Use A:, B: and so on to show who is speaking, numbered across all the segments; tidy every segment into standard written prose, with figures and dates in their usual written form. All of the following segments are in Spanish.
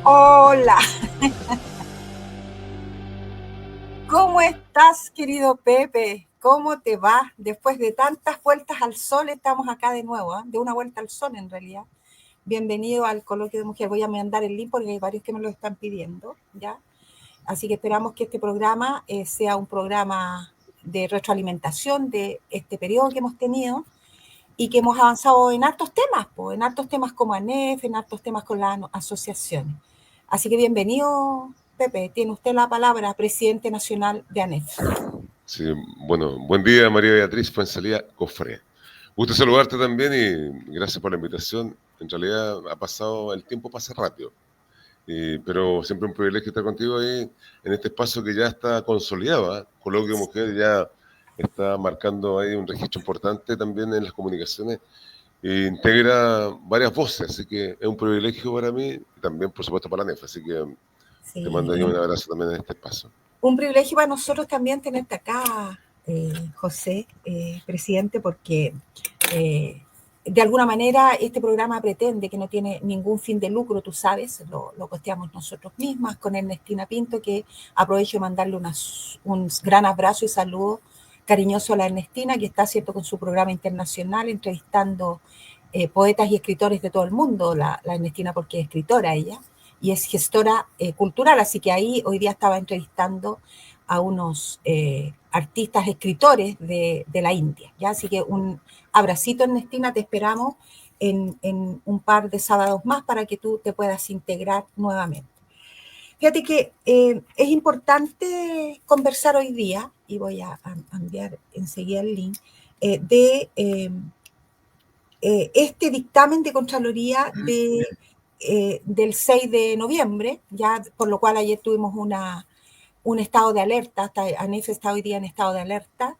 A: Hola, ¿cómo estás, querido Pepe? ¿Cómo te va? Después de tantas vueltas al sol, estamos acá de nuevo, de una vuelta al sol en realidad. Bienvenido al coloquio de mujer. Voy a mandar el link porque hay varios que me lo están pidiendo, ¿ya? Así que esperamos que este programa sea un programa de retroalimentación de este periodo que hemos tenido y que hemos avanzado en hartos temas, en hartos temas como ANEF, en hartos temas con las asociaciones. Así que bienvenido, Pepe, tiene usted la palabra, presidente nacional de ANEF.
B: Sí, bueno, buen día María Beatriz Fuenzalía Cofré. Gusto saludarte también y gracias por la invitación. En realidad el tiempo pasa rápido, pero siempre un privilegio estar contigo ahí en este espacio que ya está consolidado, ¿eh? Coloquio Mujer ya está marcando ahí un registro importante también en las comunicaciones e integra varias voces, así que es un privilegio para mí y también por supuesto para la NEF, así que te
A: Sí,
B: mando ahí un abrazo también en este espacio.
A: un privilegio para nosotros también tenerte acá, José, presidente, porque de alguna manera este programa pretende, que no tiene ningún fin de lucro, tú sabes, lo costeamos nosotros mismas con Ernestina Pinto, que aprovecho de mandarle un gran abrazo y saludo cariñoso a la Ernestina, que está, cierto, con su programa internacional, entrevistando poetas y escritores de todo el mundo, la Ernestina porque es escritora ella, y es gestora cultural, así que ahí hoy día estaba entrevistando a unos artistas, escritores de la India, ¿ya? Así que un abracito, Ernestina, te esperamos en un par de sábados más para que tú te puedas integrar nuevamente. Fíjate que es importante conversar hoy día, y voy a enviar enseguida el link, de este dictamen de Contraloría del 6 de noviembre, ya por lo cual ayer tuvimos un estado de alerta, ANEF está hoy día en estado de alerta,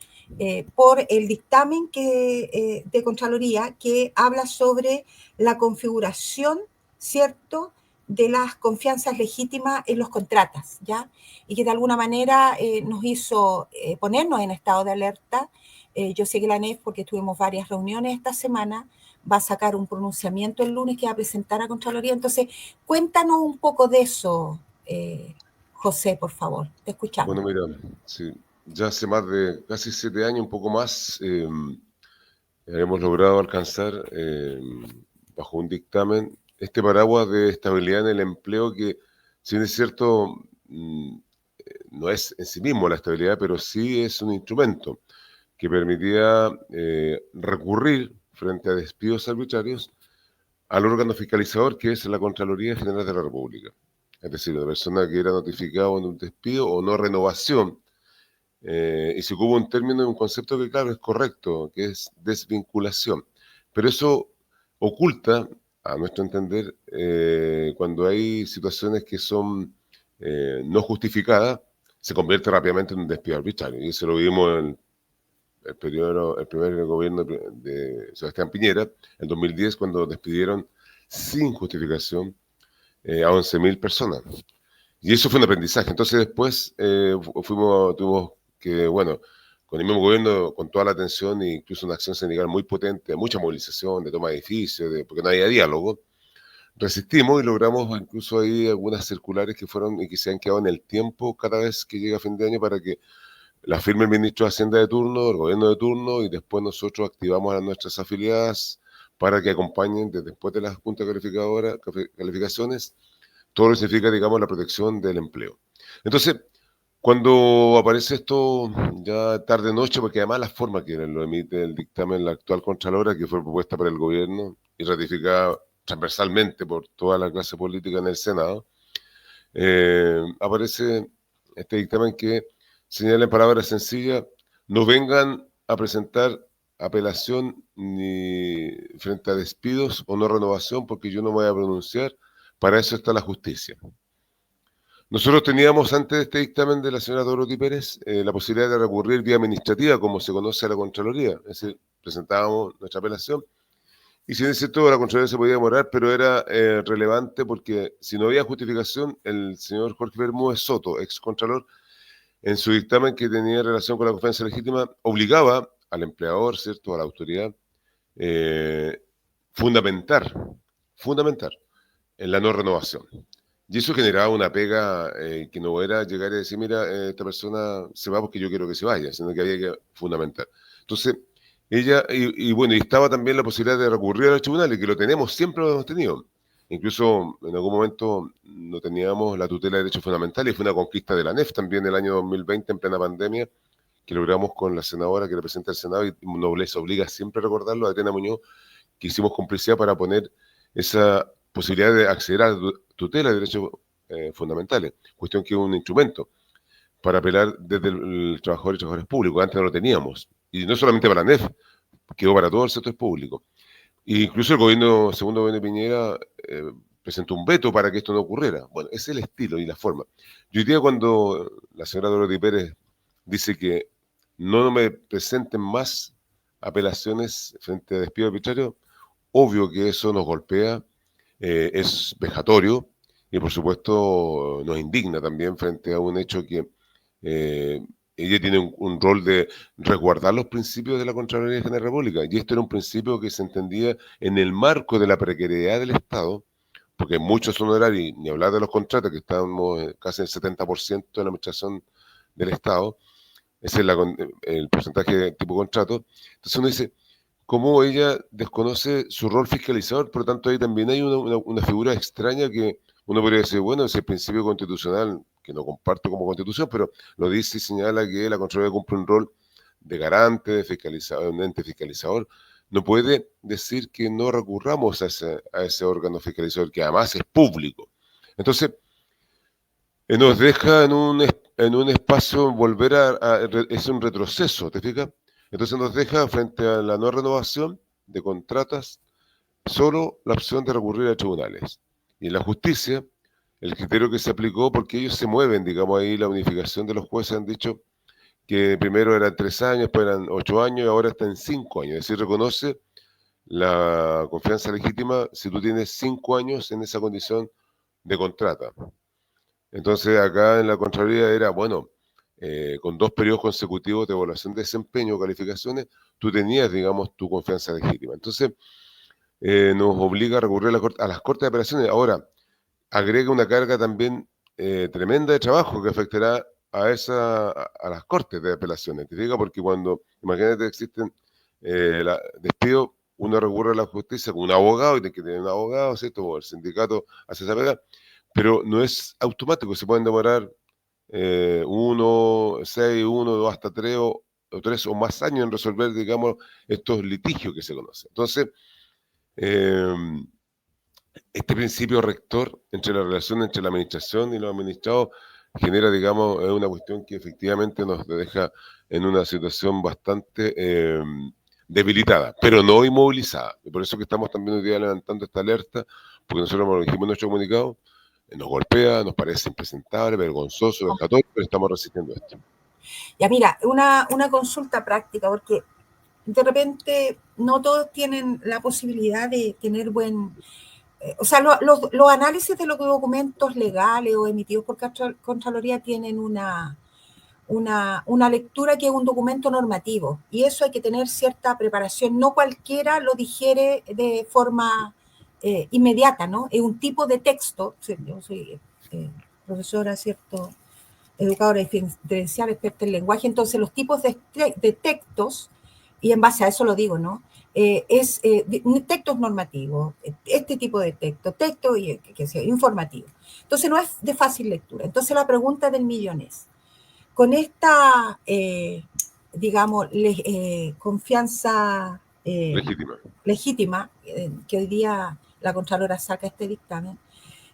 A: por el dictamen de Contraloría que habla sobre la configuración, ¿cierto?, de las confianzas legítimas en los contratos, ¿ya? Y que de alguna manera nos hizo ponernos en estado de alerta. Yo sé que la ANEF, porque tuvimos varias reuniones esta semana, va a sacar un pronunciamiento el lunes que va a presentar a Contraloría. Entonces, cuéntanos un poco de eso, José, por favor, te escuchamos.
B: Bueno, mira, sí, ya hace más de casi 7 años, un poco más, hemos logrado alcanzar, bajo un dictamen, este paraguas de estabilidad en el empleo que, si bien es cierto, no es en sí mismo la estabilidad, pero sí es un instrumento que permitía recurrir frente a despidos arbitrarios al órgano fiscalizador que es la Contraloría General de la República. Es decir, la persona que era notificada de un despido o no renovación. Y se ocupa un término y un concepto que, claro, es correcto, que es desvinculación. Pero eso oculta, a nuestro entender, cuando hay situaciones que son no justificadas, se convierte rápidamente en un despido arbitrario. Y eso lo vimos en el primer gobierno de Sebastián Piñera, en 2010, cuando despidieron sin justificación a 11.000 personas. Y eso fue un aprendizaje. Entonces después tuvimos que, bueno, con el mismo gobierno, con toda la atención e incluso una acción sindical muy potente, mucha movilización, de toma de edificios, porque no había diálogo, resistimos y logramos incluso ahí algunas circulares que fueron y que se han quedado en el tiempo cada vez que llega fin de año para que la firme el ministro de Hacienda de turno, el gobierno de turno, y después nosotros activamos a nuestras afiliadas para que acompañen después de la Junta Calificadora, calificaciones, todo lo que significa, digamos, la protección del empleo. Entonces, cuando aparece esto ya tarde-noche, porque además la forma que lo emite el dictamen la actual Contralora, que fue propuesta por el gobierno y ratificada transversalmente por toda la clase política en el Senado, aparece este dictamen que señala en palabras sencillas: no vengan a presentar apelación ni frente a despidos o no renovación, porque yo no me voy a pronunciar, para eso está la justicia. Nosotros teníamos antes de este dictamen de la señora Dorothy Pérez la posibilidad de recurrir vía administrativa, como se conoce a la Contraloría, es decir, presentábamos nuestra apelación y si es cierto la Contraloría se podía demorar, pero era relevante porque si no había justificación, el señor Jorge Bermúdez Soto, ex Contralor, en su dictamen que tenía relación con la confianza legítima, obligaba al empleador, ¿cierto?, a la autoridad, eh, fundamentar en la no renovación. Y eso generaba una pega que no era llegar y decir, mira, esta persona se va porque yo quiero que se vaya, sino que había que fundamentar. Entonces, ella, y bueno, y estaba también la posibilidad de recurrir a los tribunales, que lo tenemos, siempre lo hemos tenido. Incluso en algún momento no teníamos la tutela de derechos fundamentales y fue una conquista de la ANEF también el año 2020 en plena pandemia, que logramos con la senadora que representa el Senado, y Nobleza obliga siempre a recordarlo, Adriana Muñoz, que hicimos complicidad para poner esa posibilidad de acceder a la tutela de derechos fundamentales, cuestión que es un instrumento para apelar desde el trabajador y trabajadores públicos. Antes no lo teníamos, y no solamente para la NEF, quedó para todo el sector público. E incluso el segundo gobierno de Piñera presentó un veto para que esto no ocurriera. Bueno, ese es el estilo y la forma. Y hoy día cuando la señora Dorothy Pérez dice que no me presenten más apelaciones frente a despido arbitrario, obvio que eso nos golpea, es vejatorio y por supuesto nos indigna también frente a un hecho que ella tiene un rol de resguardar los principios de la Contraloría General de la República, y esto era un principio que se entendía en el marco de la precariedad del Estado, porque muchos son honorarios, ni hablar de los contratos, que estamos casi en el 70% de la administración del Estado, ese es el porcentaje de tipo contrato. Entonces uno dice, cómo ella desconoce su rol fiscalizador, por lo tanto ahí también hay una figura extraña que uno podría decir, bueno, ese principio constitucional, que no comparto como constitución, pero lo dice y señala que la Contraloría cumple un rol de garante, de fiscalizador, un ente fiscalizador, no puede decir que no recurramos a ese órgano fiscalizador, que además es público. Entonces, nos deja en un espacio volver es un retroceso, ¿te fijas? Entonces nos deja frente a la no renovación de contratas solo la opción de recurrir a tribunales. Y en la justicia, el criterio que se aplicó, porque ellos se mueven, digamos ahí la unificación de los jueces han dicho que primero eran 3 años, después eran 8 años y ahora está en 5 años. Es decir, reconoce la confianza legítima si tú tienes 5 años en esa condición de contrata. Entonces acá en la Contraloría era, bueno, con 2 periodos consecutivos de evaluación de desempeño o calificaciones, tú tenías, digamos, tu confianza legítima. Entonces nos obliga a recurrir a las Cortes de Apelaciones. Ahora, agrega una carga también tremenda de trabajo que afectará a las Cortes de Apelaciones. ¿Te fijas? Porque cuando, imagínate, existen despidos, uno recurre a la justicia con un abogado y tiene que tener un abogado, ¿cierto? O el sindicato hace esa pega, pero no es automático, se pueden demorar 1, 6, 1, 2, hasta 3 o 3 o más años en resolver, digamos, estos litigios que se conocen. Entonces, eh, este principio rector entre la relación entre la administración y los administrados genera, digamos, una cuestión que efectivamente nos deja en una situación bastante debilitada, pero no inmovilizada. Y por eso que estamos también hoy día levantando esta alerta, porque nosotros lo dijimos en nuestro comunicado, nos golpea, nos parece impresentable, vergonzoso, vejatorio, pero estamos resistiendo esto.
A: Ya mira, una consulta práctica, porque de repente no todos tienen la posibilidad de tener o sea, los análisis de los documentos legales o emitidos por Contraloría tienen una lectura que es un documento normativo, y eso hay que tener cierta preparación. No cualquiera lo digiere de forma inmediata, ¿no? Es un tipo de texto. Yo soy profesora, ¿cierto? Educadora diferencial, experta en lenguaje, entonces los tipos de textos, y en base a eso lo digo, ¿no? Textos normativos, este tipo de texto y que sea informativo. Entonces no es de fácil lectura. Entonces la pregunta del millón es, con esta, digamos, confianza legítima que hoy día la Contralora saca este dictamen,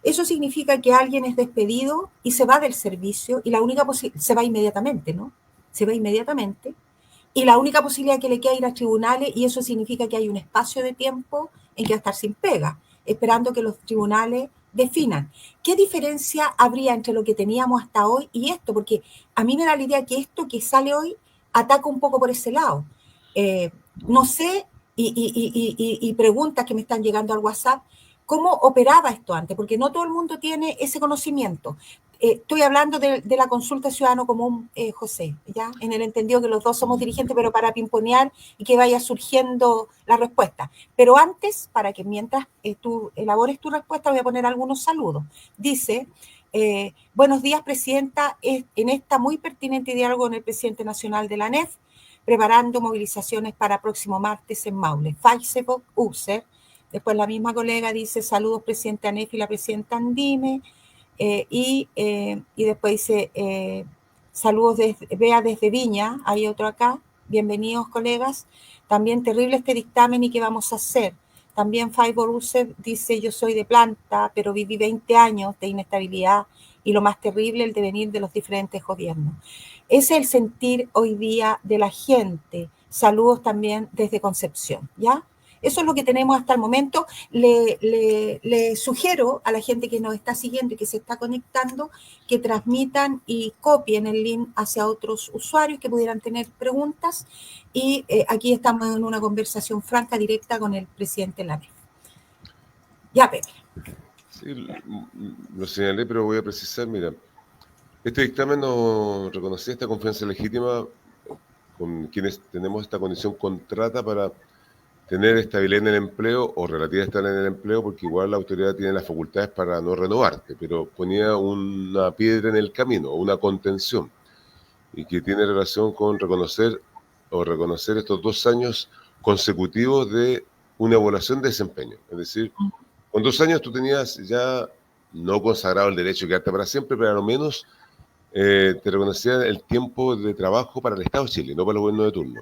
A: eso significa que alguien es despedido y se va del servicio, y la única se va inmediatamente, ¿no? Se va inmediatamente, y la única posibilidad que le queda es ir a tribunales, y eso significa que hay un espacio de tiempo en que va a estar sin pega, esperando que los tribunales definan. ¿Qué diferencia habría entre lo que teníamos hasta hoy y esto? Porque a mí me da la idea que esto que sale hoy ataca un poco por ese lado. No sé, y preguntas que me están llegando al WhatsApp, ¿cómo operaba esto antes? Porque no todo el mundo tiene ese conocimiento. Estoy hablando de la consulta ciudadano común, José, ¿ya? En el entendido que los dos somos dirigentes, pero para pimponear y que vaya surgiendo la respuesta. Pero antes, para que mientras tú elabores tu respuesta, voy a poner algunos saludos. Dice, buenos días, presidenta, en esta muy pertinente diálogo con el presidente nacional de la ANEF, preparando movilizaciones para próximo martes en Maule. Facebook, USER. Después la misma colega dice, saludos, presidente ANEF y la presidenta Andime. Y después dice, saludos, Bea desde Viña, hay otro acá, bienvenidos colegas, también terrible este dictamen y qué vamos a hacer. También Fiber User dice, yo soy de planta, pero viví 20 años de inestabilidad y lo más terrible, el devenir de los diferentes gobiernos. Ese es el sentir hoy día de la gente. Saludos también desde Concepción, ¿ya? Eso es lo que tenemos hasta el momento. Le sugiero a la gente que nos está siguiendo y que se está conectando que transmitan y copien el link hacia otros usuarios que pudieran tener preguntas. Y aquí estamos en una conversación franca, directa con el presidente Lanet. Ya, Pepe.
B: Sí, lo señalé, pero voy a precisar. Mira, este dictamen nos reconocía esta confianza legítima con quienes tenemos esta condición contrata para tener estabilidad en el empleo o relativa estabilidad en el empleo, porque igual la autoridad tiene las facultades para no renovarte, pero ponía una piedra en el camino, una contención, y que tiene relación con reconocer estos 2 años consecutivos de una evaluación de desempeño. Es decir, con 2 años tú tenías ya no consagrado el derecho de quedarte para siempre, pero a lo menos te reconocían el tiempo de trabajo para el Estado de Chile, no para el gobierno de turno.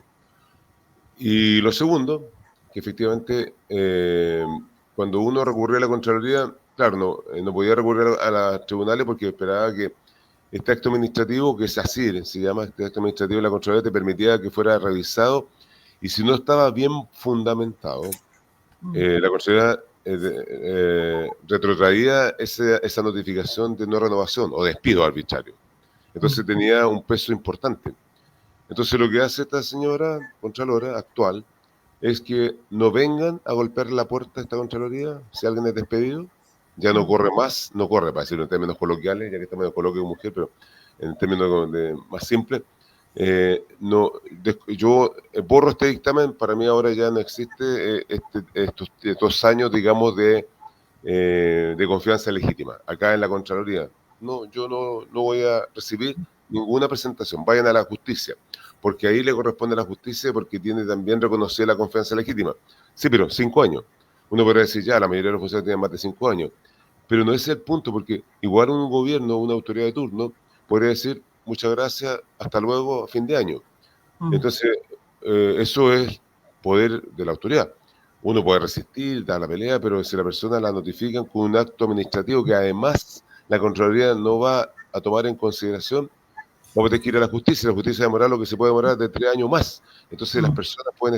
B: Y lo segundo, que efectivamente cuando uno recurría a la Contraloría, claro, no podía recurrir a los tribunales porque esperaba que este acto administrativo, que es así, se llama este acto administrativo de la Contraloría, te permitía que fuera revisado, y si no estaba bien fundamentado, la Contraloría retrotraía esa notificación de no renovación o despido arbitrario. Entonces tenía un peso importante. Entonces lo que hace esta señora Contralora actual es que no vengan a golpear la puerta de esta Contraloría si alguien es despedido, ya no corre más, no corre, para decirlo en términos coloquiales, ya que estamos en coloquio con mujer, pero en términos más simples, yo borro este dictamen, para mí ahora ya no existe estos años, digamos, de confianza legítima. Acá en la Contraloría, yo no voy a recibir ninguna presentación, vayan a la justicia, porque ahí le corresponde a la justicia, porque tiene también reconocida la confianza legítima. Sí, pero 5 años. Uno podría decir, ya, la mayoría de los funcionarios tienen más de 5 años, pero no ese es el punto, porque igual un gobierno, una autoridad de turno, podría decir, muchas gracias, hasta luego, fin de año. Entonces, eso es poder de la autoridad. Uno puede resistir, dar la pelea, pero si la persona la notifican con un acto administrativo que además la Contraloría no va a tomar en consideración, vamos a tener que ir a la justicia va a demorar lo que se puede demorar de 3 años más. Entonces las personas van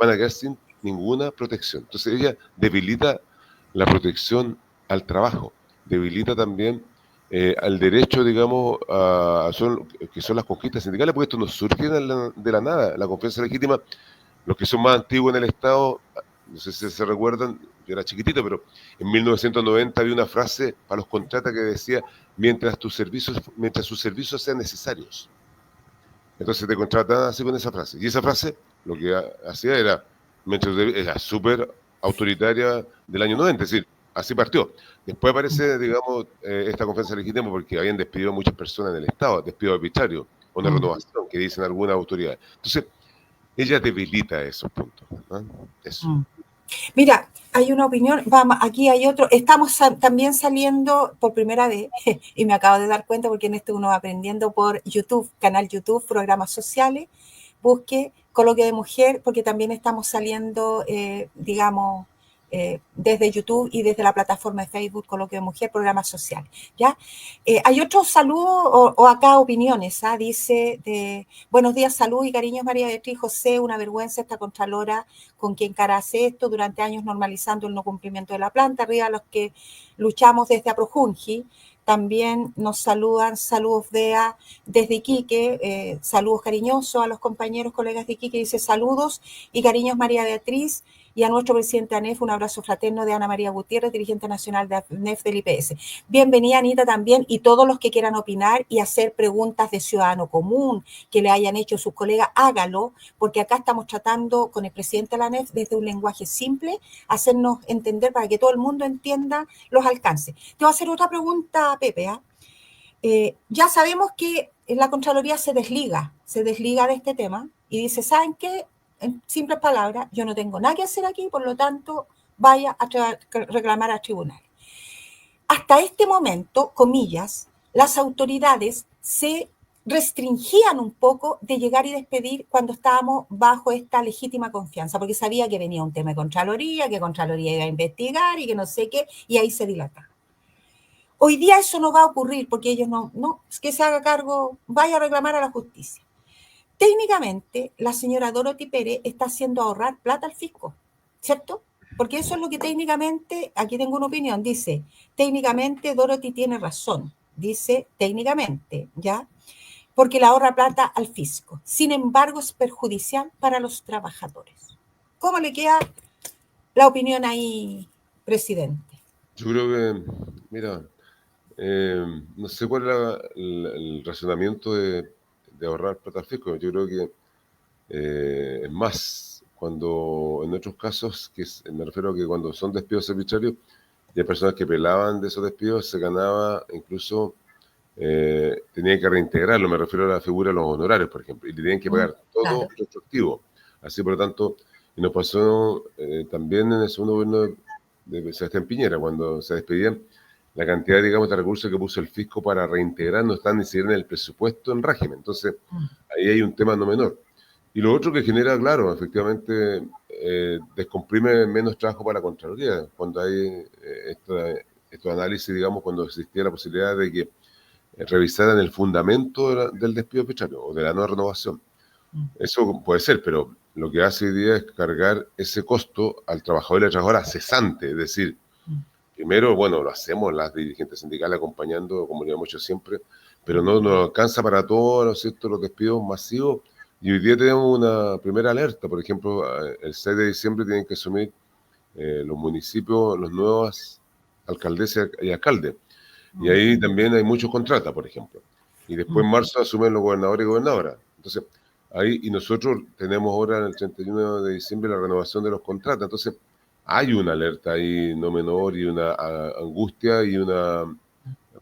B: a quedar sin ninguna protección. Entonces ella debilita la protección al trabajo, debilita también al derecho, digamos, que son las conquistas sindicales, porque esto no surge de la nada. La confianza legítima, los que son más antiguos en el Estado, no sé si se recuerdan, yo era chiquitito, pero en 1990 había una frase para los contratas que decía, mientras sus servicios sean necesarios. Entonces te contrataban así con esa frase. Y esa frase lo que hacía era súper autoritaria del año 90, es decir, así partió. Después aparece, digamos, esta confianza legítima porque habían despedido a muchas personas en el Estado, despido arbitrario, o una renovación, que dicen algunas autoridades. Entonces, ella debilita esos puntos, ¿no? Eso.
A: Mira, hay una opinión, vamos, aquí hay otro, estamos también saliendo por primera vez, y me acabo de dar cuenta porque en esto uno va aprendiendo por YouTube, canal YouTube, programas sociales, busque Coloquio de Mujer, porque también estamos saliendo, digamos, desde YouTube y desde la plataforma de Facebook, Coloquio de Mujer, programas sociales, ¿ya? Hay otros saludos o acá opiniones, ¿ah? Dice, buenos días, salud y cariños, María Beatriz José, una vergüenza esta Contralora con quien cara hace esto, durante años normalizando el no cumplimiento de la planta, arriba los que luchamos desde Aprojunji. También nos saludan, saludos Bea desde Iquique, saludos cariñosos a los compañeros, colegas de Iquique, dice saludos y cariños María Beatriz, y a nuestro presidente de ANEF un abrazo fraterno de Ana María Gutiérrez, dirigente nacional de ANEF del IPS. Bienvenida, Anita, también, y todos los que quieran opinar y hacer preguntas de ciudadano común que le hayan hecho sus colegas, hágalo, porque acá estamos tratando con el presidente de la ANEF desde un lenguaje simple, hacernos entender para que todo el mundo entienda los alcances. Te voy a hacer otra pregunta, Pepe. Ya sabemos que la Contraloría se desliga de este tema y dice, ¿saben qué? En simples palabras, yo no tengo nada que hacer aquí, por lo tanto, vaya a reclamar al tribunal. Hasta este momento, comillas, las autoridades se restringían un poco de llegar y despedir cuando estábamos bajo esta legítima confianza, porque sabía que venía un tema de Contraloría, que Contraloría iba a investigar y que no sé qué, y ahí se dilataba. Hoy día eso no va a ocurrir porque ellos no, es que se haga cargo, vaya a reclamar a la justicia. Técnicamente, la señora Dorothy Pérez está haciendo ahorrar plata al fisco, ¿cierto? Porque eso es lo que técnicamente, aquí tengo una opinión, dice, técnicamente Dorothy tiene razón, dice técnicamente, ¿ya? Porque le ahorra plata al fisco. Sin embargo, es perjudicial para los trabajadores. ¿Cómo le queda la opinión ahí, presidente?
B: Yo creo que, mira, no sé cuál era el razonamiento de ahorrar plata al fisco. Yo creo que es más, cuando en otros casos, me refiero a que cuando son despidos arbitrarios, y hay personas que pelaban de esos despidos, se ganaba incluso, tenía que reintegrarlo, me refiero a la figura de los honorarios, por ejemplo, y le tenían que pagar todo retroactivo. Así, por lo tanto, y nos pasó también en el segundo gobierno de Sebastián Piñera, cuando se despedían, la cantidad, digamos, de recursos que puso el fisco para reintegrar no están ni siquiera en el presupuesto en régimen. Entonces, ahí hay un tema no menor. Y lo otro que genera, claro, efectivamente, descomprime menos trabajo para la Contraloría. Cuando hay estos análisis, digamos, cuando existía la posibilidad de que revisaran el fundamento del despido arbitrario o de la no renovación. Eso puede ser, pero lo que hace hoy día es cargar ese costo al trabajador y a la trabajadora cesante. Es decir, primero, bueno, lo hacemos las dirigentes sindicales acompañando, como lo hemos hecho siempre, pero no nos alcanza para todos, ¿no es cierto?, los despidos masivos. Y hoy día tenemos una primera alerta. Por ejemplo, el 6 de diciembre tienen que asumir los municipios, los nuevos alcaldesas y alcaldes. Y ahí también hay muchos contratas, por ejemplo. Y después en marzo asumen los gobernadores y gobernadoras. Entonces, ahí, y nosotros tenemos ahora en el 31 de diciembre la renovación de los contratos. Entonces, hay una alerta ahí no menor y una angustia y una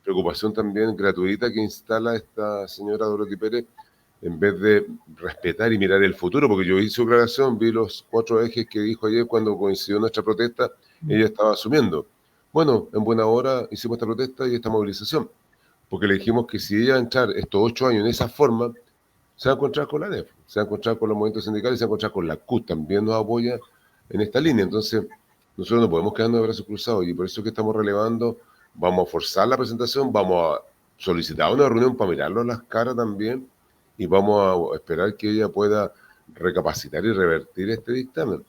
B: preocupación también gratuita que instala esta señora Dorothy Pérez en vez de respetar y mirar el futuro, porque yo hice su declaración, vi los 4 ejes que dijo ayer cuando coincidió nuestra protesta, ella estaba asumiendo. Bueno, en buena hora hicimos esta protesta y esta movilización, porque le dijimos que si ella va a entrar estos 8 años en esa forma, se va a encontrar con la ANEF, se va a encontrar con los movimientos sindicales, se va a encontrar con la CUT, también nos apoya en esta línea. Entonces, nosotros no podemos quedarnos de brazos cruzados y por eso es que estamos relevando, vamos a forzar la presentación, vamos a solicitar una reunión para mirarlo a las caras también y vamos a esperar que ella pueda recapacitar y revertir este dictamen.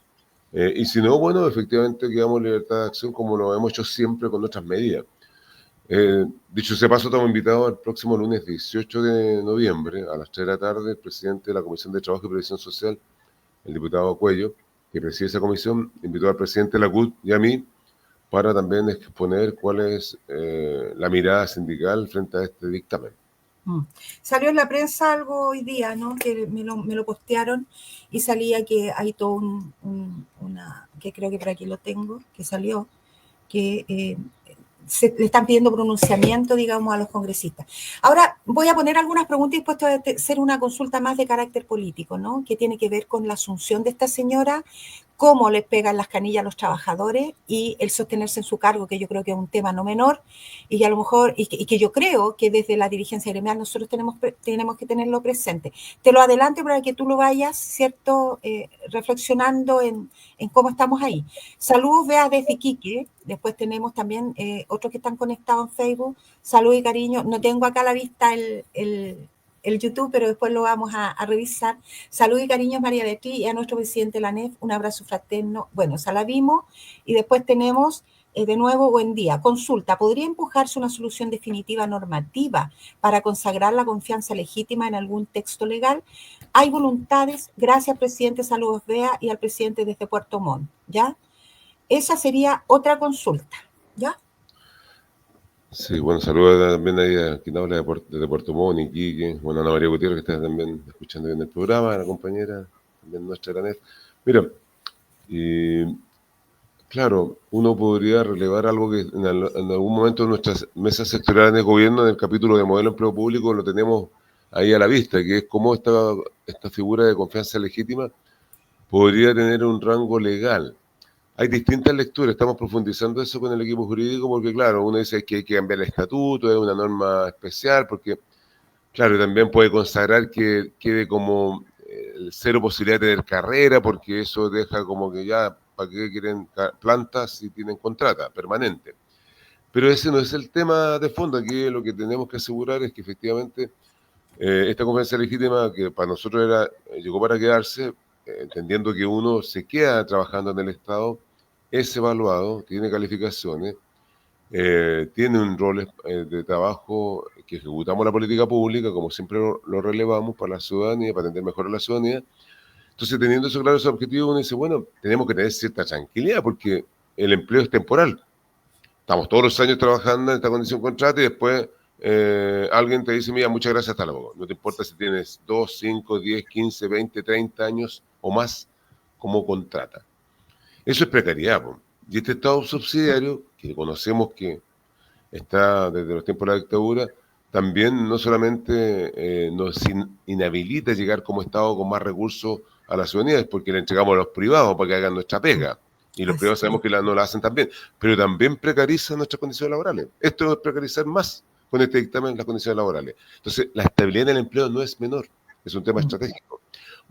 B: Y si no, bueno, efectivamente quedamos en libertad de acción como lo hemos hecho siempre con nuestras medidas. Dicho ese paso, estamos invitados el próximo lunes 18 de noviembre a las 3 de la tarde, el presidente de la Comisión de Trabajo y Previsión Social, el diputado Cuello, que preside esa comisión, invitó al presidente de la CUT y a mí para también exponer cuál es la mirada sindical frente a este dictamen.
A: Salió en la prensa algo hoy día, ¿no? Que me lo postearon y salía que hay todo que creo que por aquí lo tengo, que salió, que le están pidiendo pronunciamiento, digamos, a los congresistas. Ahora voy a poner algunas preguntas y después va a ser una consulta más de carácter político, ¿no? Que tiene que ver con la asunción de esta señora, cómo les pegan las canillas a los trabajadores y el sostenerse en su cargo, que yo creo que es un tema no menor y que a lo mejor, y que yo creo que desde la dirigencia gremial nosotros tenemos que tenerlo presente. Te lo adelanto para que tú lo vayas, ¿cierto?, reflexionando en cómo estamos ahí. Saludos, Bea, desde Iquique. Después tenemos también otros que están conectados en Facebook. Salud y cariño. No tengo acá a la vista el YouTube, pero después lo vamos a revisar. Salud y cariños, María Beatriz, y a nuestro presidente de la ANEF, un abrazo fraterno. Bueno, esa la vimos. Y después tenemos de nuevo, buen día. Consulta, ¿podría empujarse una solución definitiva normativa para consagrar la confianza legítima en algún texto legal? Hay voluntades, gracias presidente, saludos Bea y al presidente desde Puerto Montt, ¿ya? Esa sería otra consulta, ¿ya?
B: Sí, bueno, saludos también ahí a quien habla desde Puerto Montt, Iquique, bueno, Ana María Gutiérrez, que está también escuchando bien el programa, la compañera, también nuestra Granet. Mira, claro, uno podría relevar algo que en algún momento en nuestras mesas sectoriales de gobierno, en el capítulo de modelo de empleo público, lo tenemos ahí a la vista, que es cómo esta figura de confianza legítima podría tener un rango legal. Hay distintas lecturas, estamos profundizando eso con el equipo jurídico porque, claro, uno dice que hay que cambiar el estatuto, es una norma especial, porque, claro, también puede consagrar que quede como cero posibilidad de tener carrera, porque eso deja como que ya, ¿para qué quieren plantas si tienen contrata permanente? Pero ese no es el tema de fondo. Aquí lo que tenemos que asegurar es que efectivamente esta confianza legítima, que para nosotros llegó para quedarse, entendiendo que uno se queda trabajando en el Estado, es evaluado, tiene calificaciones, tiene un rol de trabajo que ejecutamos la política pública, como siempre lo relevamos para la ciudadanía, para atender mejor a la ciudadanía. Entonces, teniendo eso claro, ese objetivo, uno dice, bueno, tenemos que tener cierta tranquilidad porque el empleo es temporal. Estamos todos los años trabajando en esta condición contrato y después alguien te dice, mira, muchas gracias, hasta luego. No te importa si tienes 2, 5, 10, 15, 20, 30 años o más como contrata. Eso es precariedad, po. Y este Estado subsidiario, que conocemos que está desde los tiempos de la dictadura, también no solamente nos inhabilita llegar como Estado con más recursos a la ciudadanía, es porque le entregamos a los privados para que hagan nuestra pega. Y los privados sabemos que no la hacen tan bien, pero también precariza nuestras condiciones laborales. Esto es precarizar más con este dictamen las condiciones laborales. Entonces, la estabilidad en el empleo no es menor, es un tema estratégico.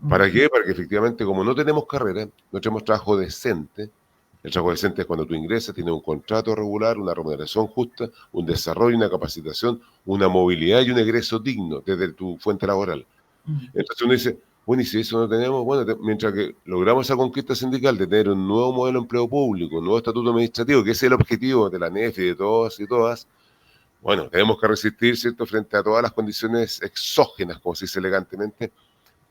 B: ¿Para qué? Para que efectivamente, como no tenemos carrera, no tenemos trabajo decente. El trabajo decente es cuando tú ingresas, tienes un contrato regular, una remuneración justa, un desarrollo, una capacitación, una movilidad y un egreso digno desde tu fuente laboral. Entonces uno dice, bueno, y si eso no tenemos, bueno, mientras que logramos esa conquista sindical de tener un nuevo modelo de empleo público, un nuevo estatuto administrativo, que es el objetivo de la NEF y de todos y todas, bueno, tenemos que resistir, ¿cierto?, frente a todas las condiciones exógenas, como se dice elegantemente,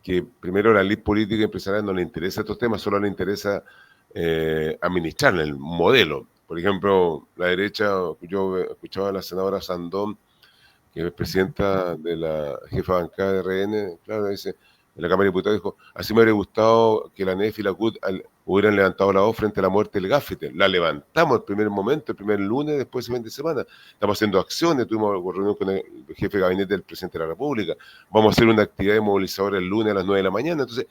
B: que primero la elite política y empresarial no le interesa estos temas, solo le interesa administrar el modelo. Por ejemplo, la derecha, yo escuchaba a la senadora Sandón, que es presidenta de la jefa bancada de RN, claro, dice, en la Cámara de Diputados dijo, así me habría gustado que la NEF y la CUT hubieran levantado la voz frente a la muerte del Gafete. La levantamos el primer momento, el primer lunes, después de 20 semanas. Estamos haciendo acciones, tuvimos reunión con el jefe de gabinete del presidente de la República. Vamos a hacer una actividad movilizadora el lunes a las 9 de la mañana. Entonces,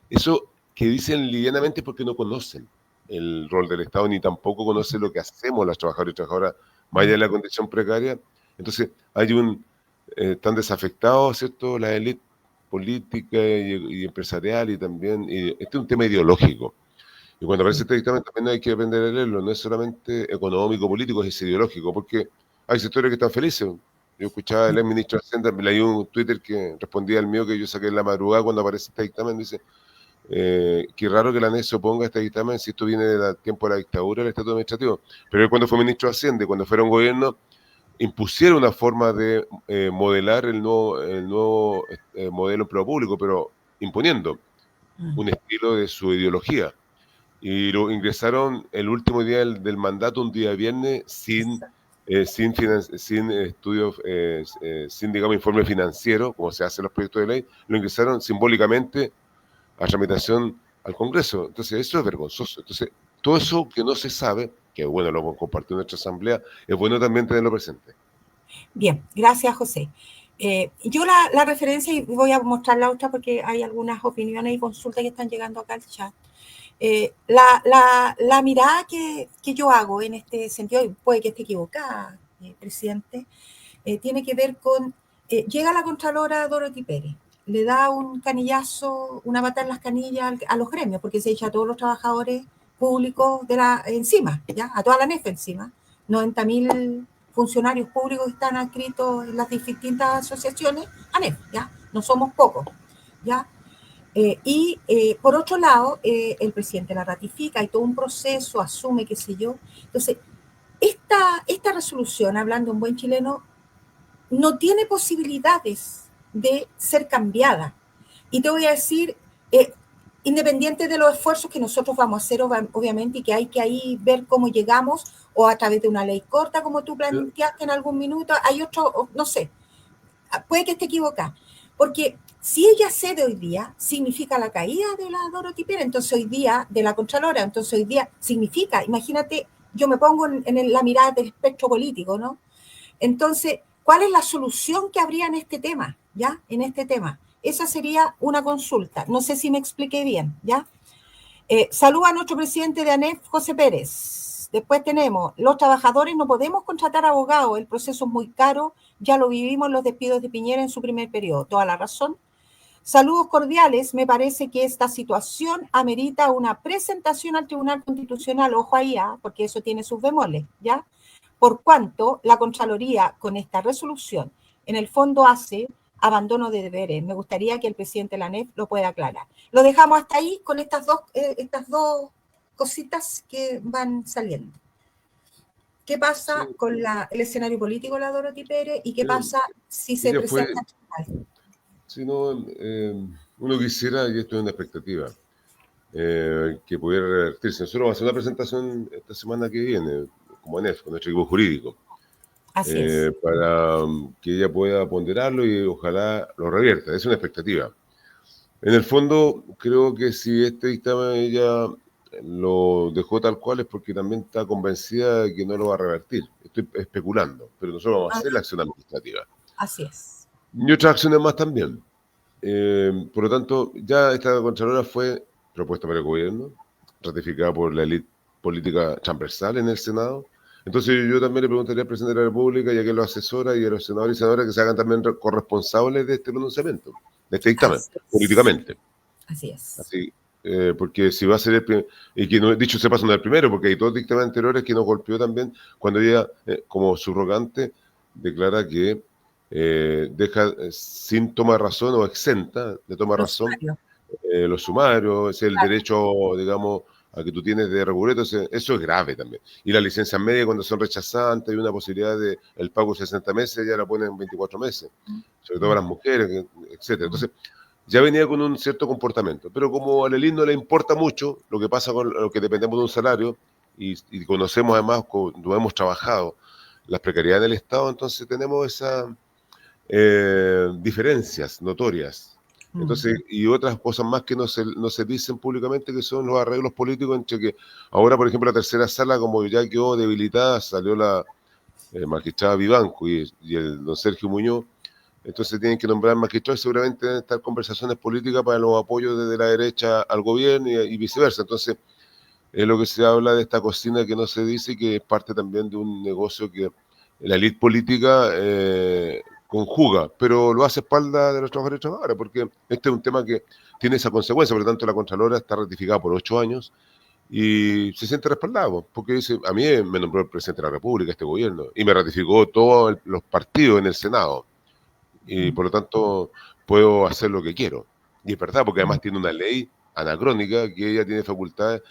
B: eso que dicen livianamente es porque no conocen el rol del Estado, ni tampoco conocen lo que hacemos las trabajadoras y trabajadoras, más allá de la condición precaria. Entonces, están desafectados, ¿cierto?, la élite política y empresarial y también, y este es un tema ideológico. Y cuando aparece este dictamen también hay que aprender a leerlo, no es solamente económico, político, es ideológico, porque hay sectores que están felices. Yo escuchaba al ministro de Hacienda, leí un Twitter que respondía al mío que yo saqué en la madrugada cuando aparece este dictamen, dice, qué raro que la NES se oponga a este dictamen si esto viene del tiempo de la dictadura, del estatuto administrativo. Pero él cuando fue ministro de Hacienda, cuando fuera un gobierno, impusieron una forma de modelar el nuevo modelo de empleo público, pero imponiendo un estilo de su ideología. Y lo ingresaron el último día del mandato, un día viernes, sin estudios, sin, digamos, informe financiero, como se hace en los proyectos de ley, lo ingresaron simbólicamente a tramitación al Congreso. Entonces, eso es vergonzoso. Entonces, todo eso que no se sabe, que bueno, lo compartió en nuestra asamblea, es bueno también tenerlo presente.
A: Bien, gracias, José. Yo la referencia, y voy a mostrar la otra porque hay algunas opiniones y consultas que están llegando acá al chat. La mirada que yo hago en este sentido, y puede que esté equivocada, presidente, tiene que ver con, llega la Contralora Dorothy Pérez, le da un canillazo, una pata en las canillas a los gremios, porque se echa a todos los trabajadores públicos encima, ¿ya? A toda la NEF encima, 90.000 funcionarios públicos están adscritos en las distintas asociaciones ANEF, ¿ya? No somos pocos, ¿ya? Por otro lado, el presidente la ratifica, hay todo un proceso, asume, qué sé yo. Entonces, esta resolución, hablando en buen chileno, no tiene posibilidades de ser cambiada. Y te voy a decir, independiente de los esfuerzos que nosotros vamos a hacer, obviamente, y que hay que ahí ver cómo llegamos, o a través de una ley corta, como tú planteaste en algún minuto, hay otro, no sé, puede que esté equivocada. Porque si ella cede hoy día, significa la caída de la Dorothy Pérez, entonces hoy día, de la Contralora, entonces hoy día significa, imagínate, yo me pongo en la mirada del espectro político, ¿no? Entonces, ¿cuál es la solución que habría en este tema? ¿Ya? En este tema. Esa sería una consulta. No sé si me expliqué bien, ¿ya? Saluda a nuestro presidente de ANEF, José Pérez. Después tenemos, los trabajadores no podemos contratar abogados, el proceso es muy caro, ya lo vivimos en los despidos de Piñera en su primer periodo. Toda la razón. Saludos cordiales, me parece que esta situación amerita una presentación al Tribunal Constitucional, ojo ahí, porque eso tiene sus bemoles, ¿ya? Por cuanto la Contraloría con esta resolución en el fondo hace abandono de deberes. Me gustaría que el presidente de la ANEF lo pueda aclarar. Lo dejamos hasta ahí con estas dos cositas que van saliendo. ¿Qué pasa con el escenario político de la Dorothy Pérez y qué pasa si se presenta tribunal?
B: Si no, uno quisiera, y esto es una expectativa, que pudiera revertirse. Nosotros vamos a hacer una presentación esta semana que viene, como ANEF, con nuestro equipo jurídico.
A: Así es.
B: Para que ella pueda ponderarlo y ojalá lo revierta. Es una expectativa. En el fondo, creo que si este dictamen ella lo dejó tal cual es porque también está convencida de que no lo va a revertir. Estoy especulando, pero nosotros vamos a hacer la acción administrativa.
A: Así es.
B: Y otras acciones más también. Por lo tanto, ya esta Contralora fue propuesta por el gobierno, ratificada por la élite política transversal en el Senado. Entonces yo también le preguntaría al presidente de la República, ya que lo asesora, y a los senadores y senadoras que se hagan también corresponsables de este pronunciamiento, de este dictamen, políticamente.
A: Así es.
B: Así, porque si va a ser el primero, y que no, dicho se pasa no el primero, porque hay dos dictámenes anteriores que nos golpeó también cuando ella, como subrogante, declara que deja sin toma de razón o exenta de toma de razón los sumarios, es el derecho, digamos, a que tú tienes de recurrir, eso es grave también. Y las licencias medias cuando son rechazadas, hay una posibilidad de el pago de 60 meses, ya la ponen en 24 meses, sobre todo para las mujeres, etcétera. Entonces, ya venía con un cierto comportamiento, pero como a Lelín no le importa mucho lo que pasa con lo que dependemos de un salario, y conocemos además, cuando hemos trabajado, las precariedades del Estado, entonces tenemos esas diferencias notorias. Entonces, y otras cosas más que no se dicen públicamente, que son los arreglos políticos entre que ahora, por ejemplo, la tercera sala, como ya quedó debilitada, salió la magistrada Vivanco y el don Sergio Muñoz, entonces tienen que nombrar magistrados y seguramente deben estar conversaciones políticas para los apoyos desde la derecha al gobierno y viceversa. Entonces, es lo que se habla de esta cocina que no se dice y que es parte también de un negocio que la élite política conjuga, pero lo hace a espalda de los trabajadores y trabajadoras, porque este es un tema que tiene esa consecuencia. Por lo tanto, la Contralora está ratificada por 8 años y se siente respaldado, porque dice, a mí me nombró el presidente de la República, este gobierno, y me ratificó todos los partidos en el Senado, y por lo tanto puedo hacer lo que quiero. Y es verdad, porque además tiene una ley anacrónica que ella tiene facultades,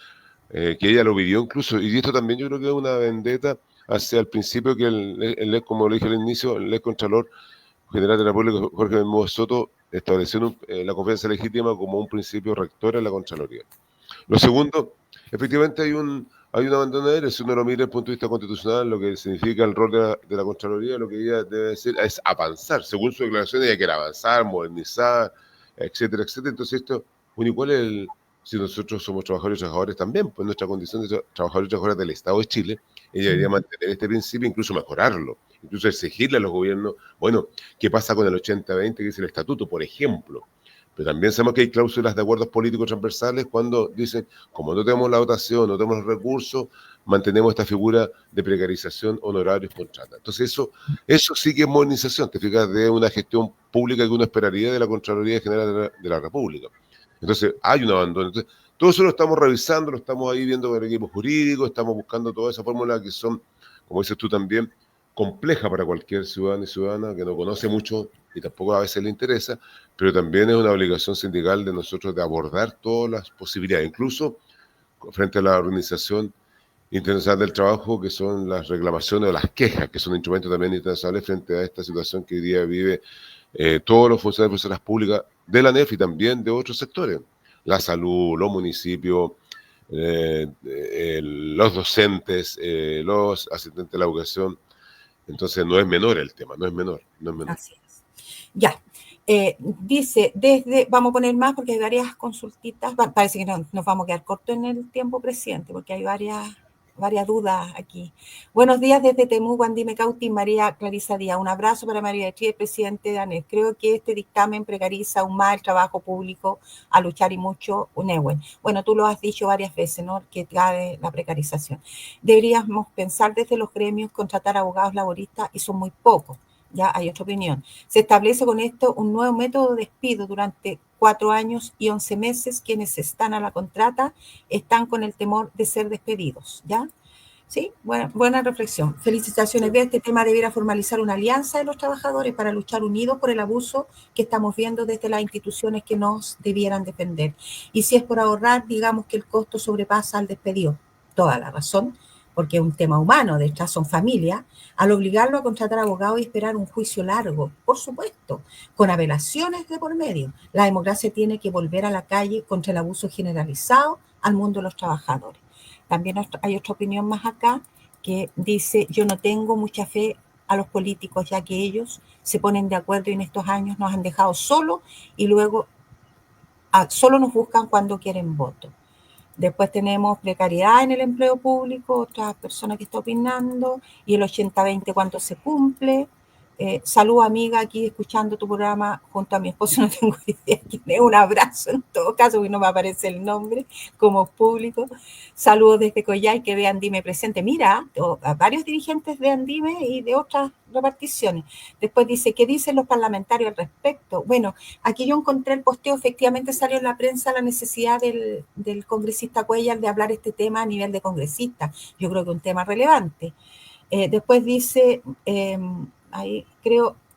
B: que ella lo vivió incluso, y esto también yo creo que es una vendetta hacia el principio que como lo dije al inicio, el ex Contralor General de la República, Jorge Bermúdez Soto, estableció la confianza legítima como un principio rector en la Contraloría. Lo segundo, efectivamente hay un abandono de deberes. Si uno lo mira desde el punto de vista constitucional, lo que significa el rol de la Contraloría, lo que ella debe decir es avanzar. Según su declaración, ella quiere avanzar, modernizar, etcétera, etcétera. Entonces esto, bueno, ¿y cuál es si nosotros somos trabajadores y trabajadores también, pues nuestra condición de trabajadores y trabajadoras del Estado de Chile, ella debería mantener este principio, incluso mejorarlo, incluso exigirle a los gobiernos, bueno, ¿qué pasa con el 80-20 que dice el estatuto, por ejemplo? Pero también sabemos que hay cláusulas de acuerdos políticos transversales cuando dicen, como no tenemos la dotación, no tenemos los recursos, mantenemos esta figura de precarización, honorarios, contratas. Entonces eso sí que es modernización, te fijas, de una gestión pública que uno esperaría de la Contraloría General de la República. Entonces hay un abandono. Entonces, todo eso lo estamos revisando, lo estamos ahí viendo con el equipo jurídico, estamos buscando toda esa fórmula que son, como dices tú también, compleja para cualquier ciudadano y ciudadana que no conoce mucho y tampoco a veces le interesa, pero también es una obligación sindical de nosotros de abordar todas las posibilidades, incluso frente a la organización internacional del trabajo, que son las reclamaciones o las quejas, que son instrumentos también internacionales frente a esta situación que hoy día vive todos los funcionarios y funcionarias públicas de la ANEF y también de otros sectores, la salud, los municipios, los docentes, los asistentes de la educación. Entonces no es menor el tema, no es menor.
A: Así es. Ya. Dice, vamos a poner más porque hay varias consultitas, parece que nos vamos a quedar corto en el tiempo, presidente, porque hay varias dudas aquí. Buenos días desde Temuco, Andime Cauti, María Clarisa Díaz. Un abrazo para María Chile, presidente de ANEF. Creo que este dictamen precariza aún más el trabajo público a luchar y mucho UNEWEN. Bueno, tú lo has dicho varias veces, ¿no? Que trae la precarización. Deberíamos pensar desde los gremios contratar abogados laboristas y son muy pocos. Ya hay otra opinión. Se establece con esto un nuevo método de despido durante 4 años y 11 meses. Quienes están a la contrata están con el temor de ser despedidos. ¿Ya? Sí, buena reflexión. Felicitaciones. De este tema debiera formalizar una alianza de los trabajadores para luchar unidos por el abuso que estamos viendo desde las instituciones que nos debieran defender. Y si es por ahorrar, digamos que el costo sobrepasa al despedido. Toda la razón, porque es un tema humano, de hecho son familias, al obligarlo a contratar abogados y esperar un juicio largo, por supuesto, con apelaciones de por medio. La democracia tiene que volver a la calle contra el abuso generalizado al mundo de los trabajadores. También hay otra opinión más acá que dice, yo no tengo mucha fe a los políticos, ya que ellos se ponen de acuerdo y en estos años nos han dejado solos y luego solo nos buscan cuando quieren voto. Después tenemos precariedad en el empleo público, otra persona que está opinando, y el 80-20 cuánto se cumple. Salud, amiga, aquí escuchando tu programa junto a mi esposo, no tengo idea quién es, un abrazo en todo caso, porque no me aparece el nombre como público. Saludos desde Coyhai, que de Andime presente. Mira, a varios dirigentes de Andime y de otras reparticiones. Después dice, ¿qué dicen los parlamentarios al respecto? Bueno, aquí yo encontré el posteo, efectivamente salió en la prensa la necesidad del congresista Cuellar de hablar este tema a nivel de congresista. Yo creo que es un tema relevante. Después dice,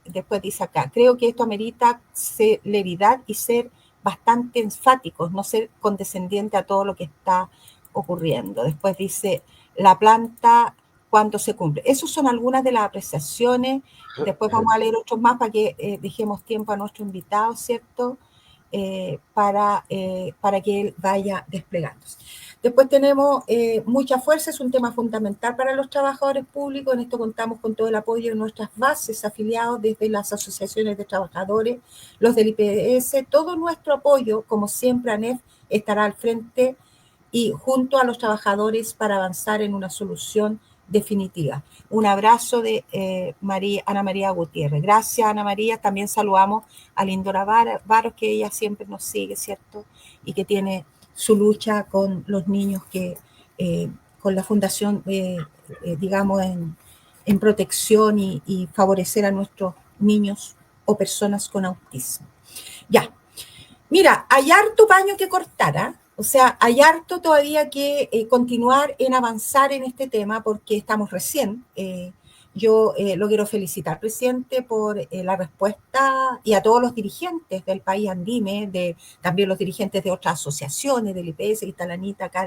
A: después dice acá, creo que esto amerita celeridad y ser bastante enfáticos, no ser condescendiente a todo lo que está ocurriendo. Después dice, la planta, ¿cuánto se cumple? Esas son algunas de las apreciaciones. Después vamos a leer otros más para que dejemos tiempo a nuestro invitado, ¿cierto? Para que él vaya desplegándose. Después tenemos mucha fuerza, es un tema fundamental para los trabajadores públicos. En esto contamos con todo el apoyo de nuestras bases afiliados desde las asociaciones de trabajadores, los del IPS, todo nuestro apoyo, como siempre, ANEF estará al frente y junto a los trabajadores para avanzar en una solución definitiva. Un abrazo de Ana María Gutiérrez. Gracias, Ana María. También saludamos a Lindora Varos, que ella siempre nos sigue, ¿cierto? Y que tiene su lucha con los niños con la fundación, digamos, en protección y favorecer a nuestros niños o personas con autismo. Ya, mira, hay harto paño que cortar, ¿eh? O sea, hay harto todavía que continuar en avanzar en este tema porque estamos recién. Yo lo quiero felicitar, presidente, por la respuesta y a todos los dirigentes del país andime, también los dirigentes de otras asociaciones, del IPS, que está la Anita acá,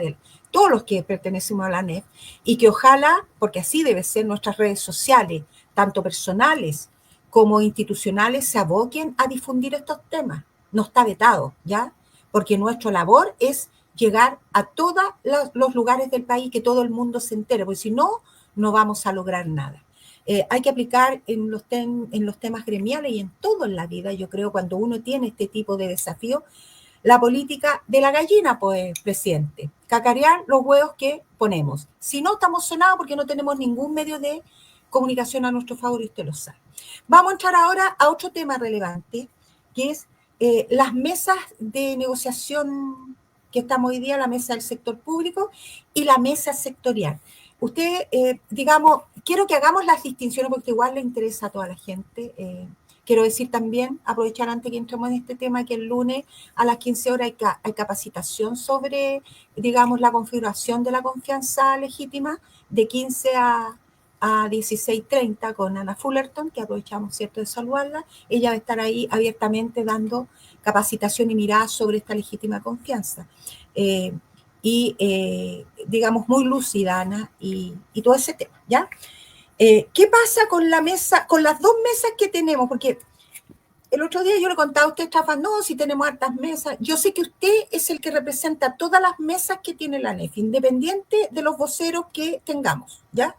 A: todos los que pertenecemos a la ANEF, y que ojalá, porque así debe ser, nuestras redes sociales, tanto personales como institucionales, se aboquen a difundir estos temas. No está vetado, ¿ya? Porque nuestra labor es llegar a todos los lugares del país, que todo el mundo se entere, porque si no, no vamos a lograr nada. Hay que aplicar en los temas gremiales y en todo en la vida, yo creo, cuando uno tiene este tipo de desafío, la política de la gallina, pues, presidente. Cacarear los huevos que ponemos. Si no, estamos sonados porque no tenemos ningún medio de comunicación a nuestro favor y usted lo sabe. Vamos a entrar ahora a otro tema relevante, que es las mesas de negociación que estamos hoy día, la mesa del sector público y la mesa sectorial. Usted, digamos, quiero que hagamos las distinciones porque igual le interesa a toda la gente. Quiero decir también, aprovechar antes que entremos en este tema, que el lunes a las 15 horas hay capacitación sobre, digamos, la configuración de la confianza legítima de 15 a 16:30 con Ana Fullerton, que aprovechamos, ¿cierto?, de saludarla. Ella va a estar ahí abiertamente dando capacitación y mirada sobre esta legítima confianza. y, digamos, muy lúcida, Ana, y todo ese tema, ¿ya? ¿Qué pasa con la mesa, con las dos mesas que tenemos? Porque el otro día yo le contaba a usted, Trafa, no, si tenemos hartas mesas. Yo sé que usted es el que representa todas las mesas que tiene la ANEF, independiente de los voceros que tengamos, ¿ya?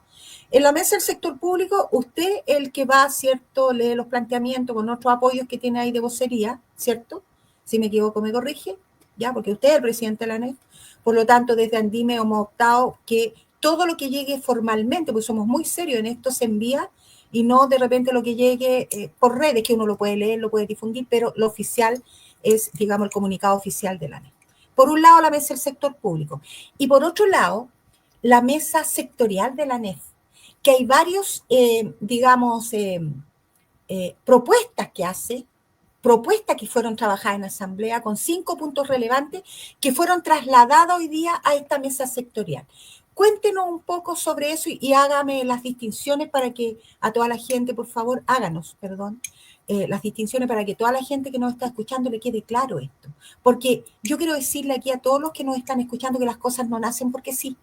A: En la mesa del sector público, usted es el que va, ¿cierto?, lee los planteamientos con otros apoyos que tiene ahí de vocería, ¿cierto? Si me equivoco, me corrige, ¿ya? Porque usted es el presidente de la ANEF. Por lo tanto, desde Andime hemos optado que todo lo que llegue formalmente, porque somos muy serios en esto, se envía y no de repente lo que llegue por redes, que uno lo puede leer, lo puede difundir, pero lo oficial es, digamos, el comunicado oficial de la ANEF. Por un lado, la mesa del sector público. Y por otro lado, la mesa sectorial de la ANEF, que hay varios, digamos, propuestas que hace, propuestas que fueron trabajadas en asamblea con 5 puntos relevantes que fueron trasladadas hoy día a esta mesa sectorial. Cuéntenos un poco sobre eso y hágame las distinciones para que a toda la gente, por favor, háganos, perdón, las distinciones para que toda la gente que nos está escuchando le quede claro esto. Porque yo quiero decirle aquí a todos los que nos están escuchando que las cosas no nacen porque sí.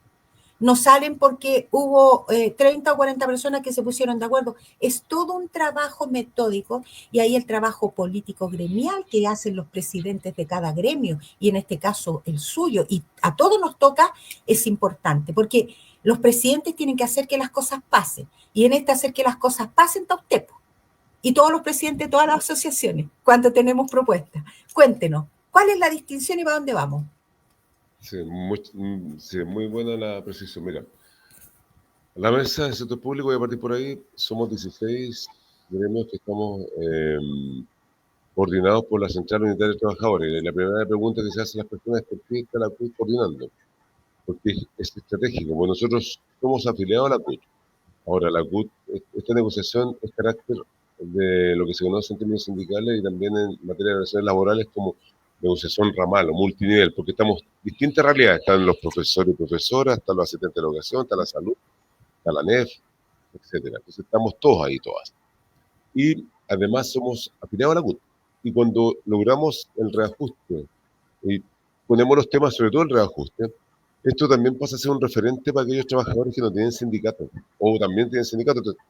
A: No salen porque hubo 30 o 40 personas que se pusieron de acuerdo. Es todo un trabajo metódico y ahí el trabajo político gremial que hacen los presidentes de cada gremio y en este caso el suyo y a todos nos toca es importante porque los presidentes tienen que hacer que las cosas pasen y en este hacer que las cosas pasen está usted y todos los presidentes de todas las asociaciones cuando tenemos propuestas. Cuéntenos, ¿cuál es la distinción y para dónde vamos?
B: Sí, muy buena la precisión. Mira, la mesa del sector público, voy a partir por ahí, somos 16 gremios que estamos coordinados por la Central Unitaria de Trabajadores. Y la primera pregunta que se hace a las personas es ¿por qué está la CUT coordinando? Porque es estratégico, porque nosotros somos afiliados a la CUT. Ahora, la CUT, esta negociación es carácter de lo que se conoce en términos sindicales y también en materia de relaciones laborales como negociación ramal o multinivel, porque estamos distintas realidades. Están los profesores y profesoras, están los asistentes de educación, está la salud, está la NEF, etcétera. Entonces estamos todos ahí, todas. Y además somos afiliados a la CUT. Y cuando logramos el reajuste y ponemos los temas, sobre todo el reajuste, esto también pasa a ser un referente para aquellos trabajadores que no tienen sindicato o también tienen sindicato. Entonces,